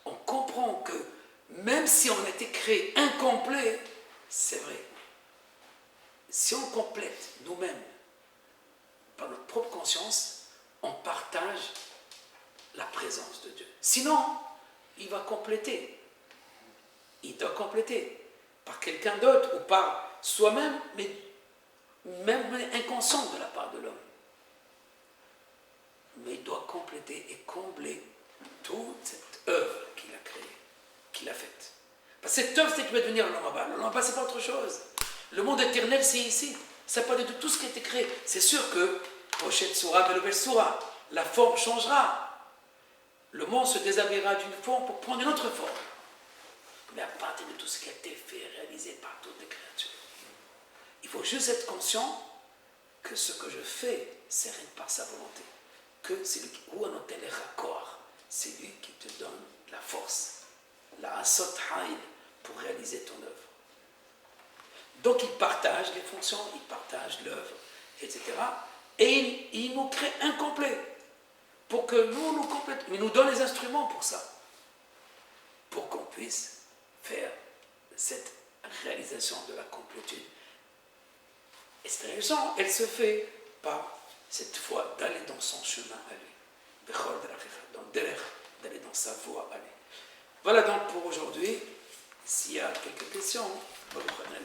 On comprend que même si on a été créé incomplet, c'est vrai. Si on complète nous-mêmes par notre propre conscience, on partage la présence de Dieu. Sinon, il va compléter. Il doit compléter par quelqu'un d'autre ou par soi-même, mais même inconscient de la part de l'homme. compléter et combler toute cette œuvre qu'il a créée, qu'il a faite. Parce que cette œuvre, c'est qui va devenir le Olam Haba. Le Olam Haba, c'est pas autre chose. Le monde éternel, c'est ici. Ça parle de tout ce qui a été créé. C'est sûr que, Pochet Soura, Belobel Soura, la forme changera. Le monde se déshabillera d'une forme pour prendre une autre forme. Mais à partir de tout ce qui a été fait, réalisé par toutes les créatures, il faut juste être conscient que ce que je fais, c'est rien par sa volonté. Que c'est lui qui, ou un hôtel est raccord, c'est lui qui te donne la force, la asot haïl, pour réaliser ton œuvre. Donc il partage les fonctions, il partage l'œuvre, etc. Et il nous crée incomplet. Pour que nous complétions. Il nous donne les instruments pour ça. Pour qu'on puisse faire cette réalisation de la complétude. Et cette réalisation, elle se fait par cette foi d'aller dans son chemin à lui. D'aller dans sa voie à lui. Voilà donc pour aujourd'hui. S'il y a quelques questions, vous prenez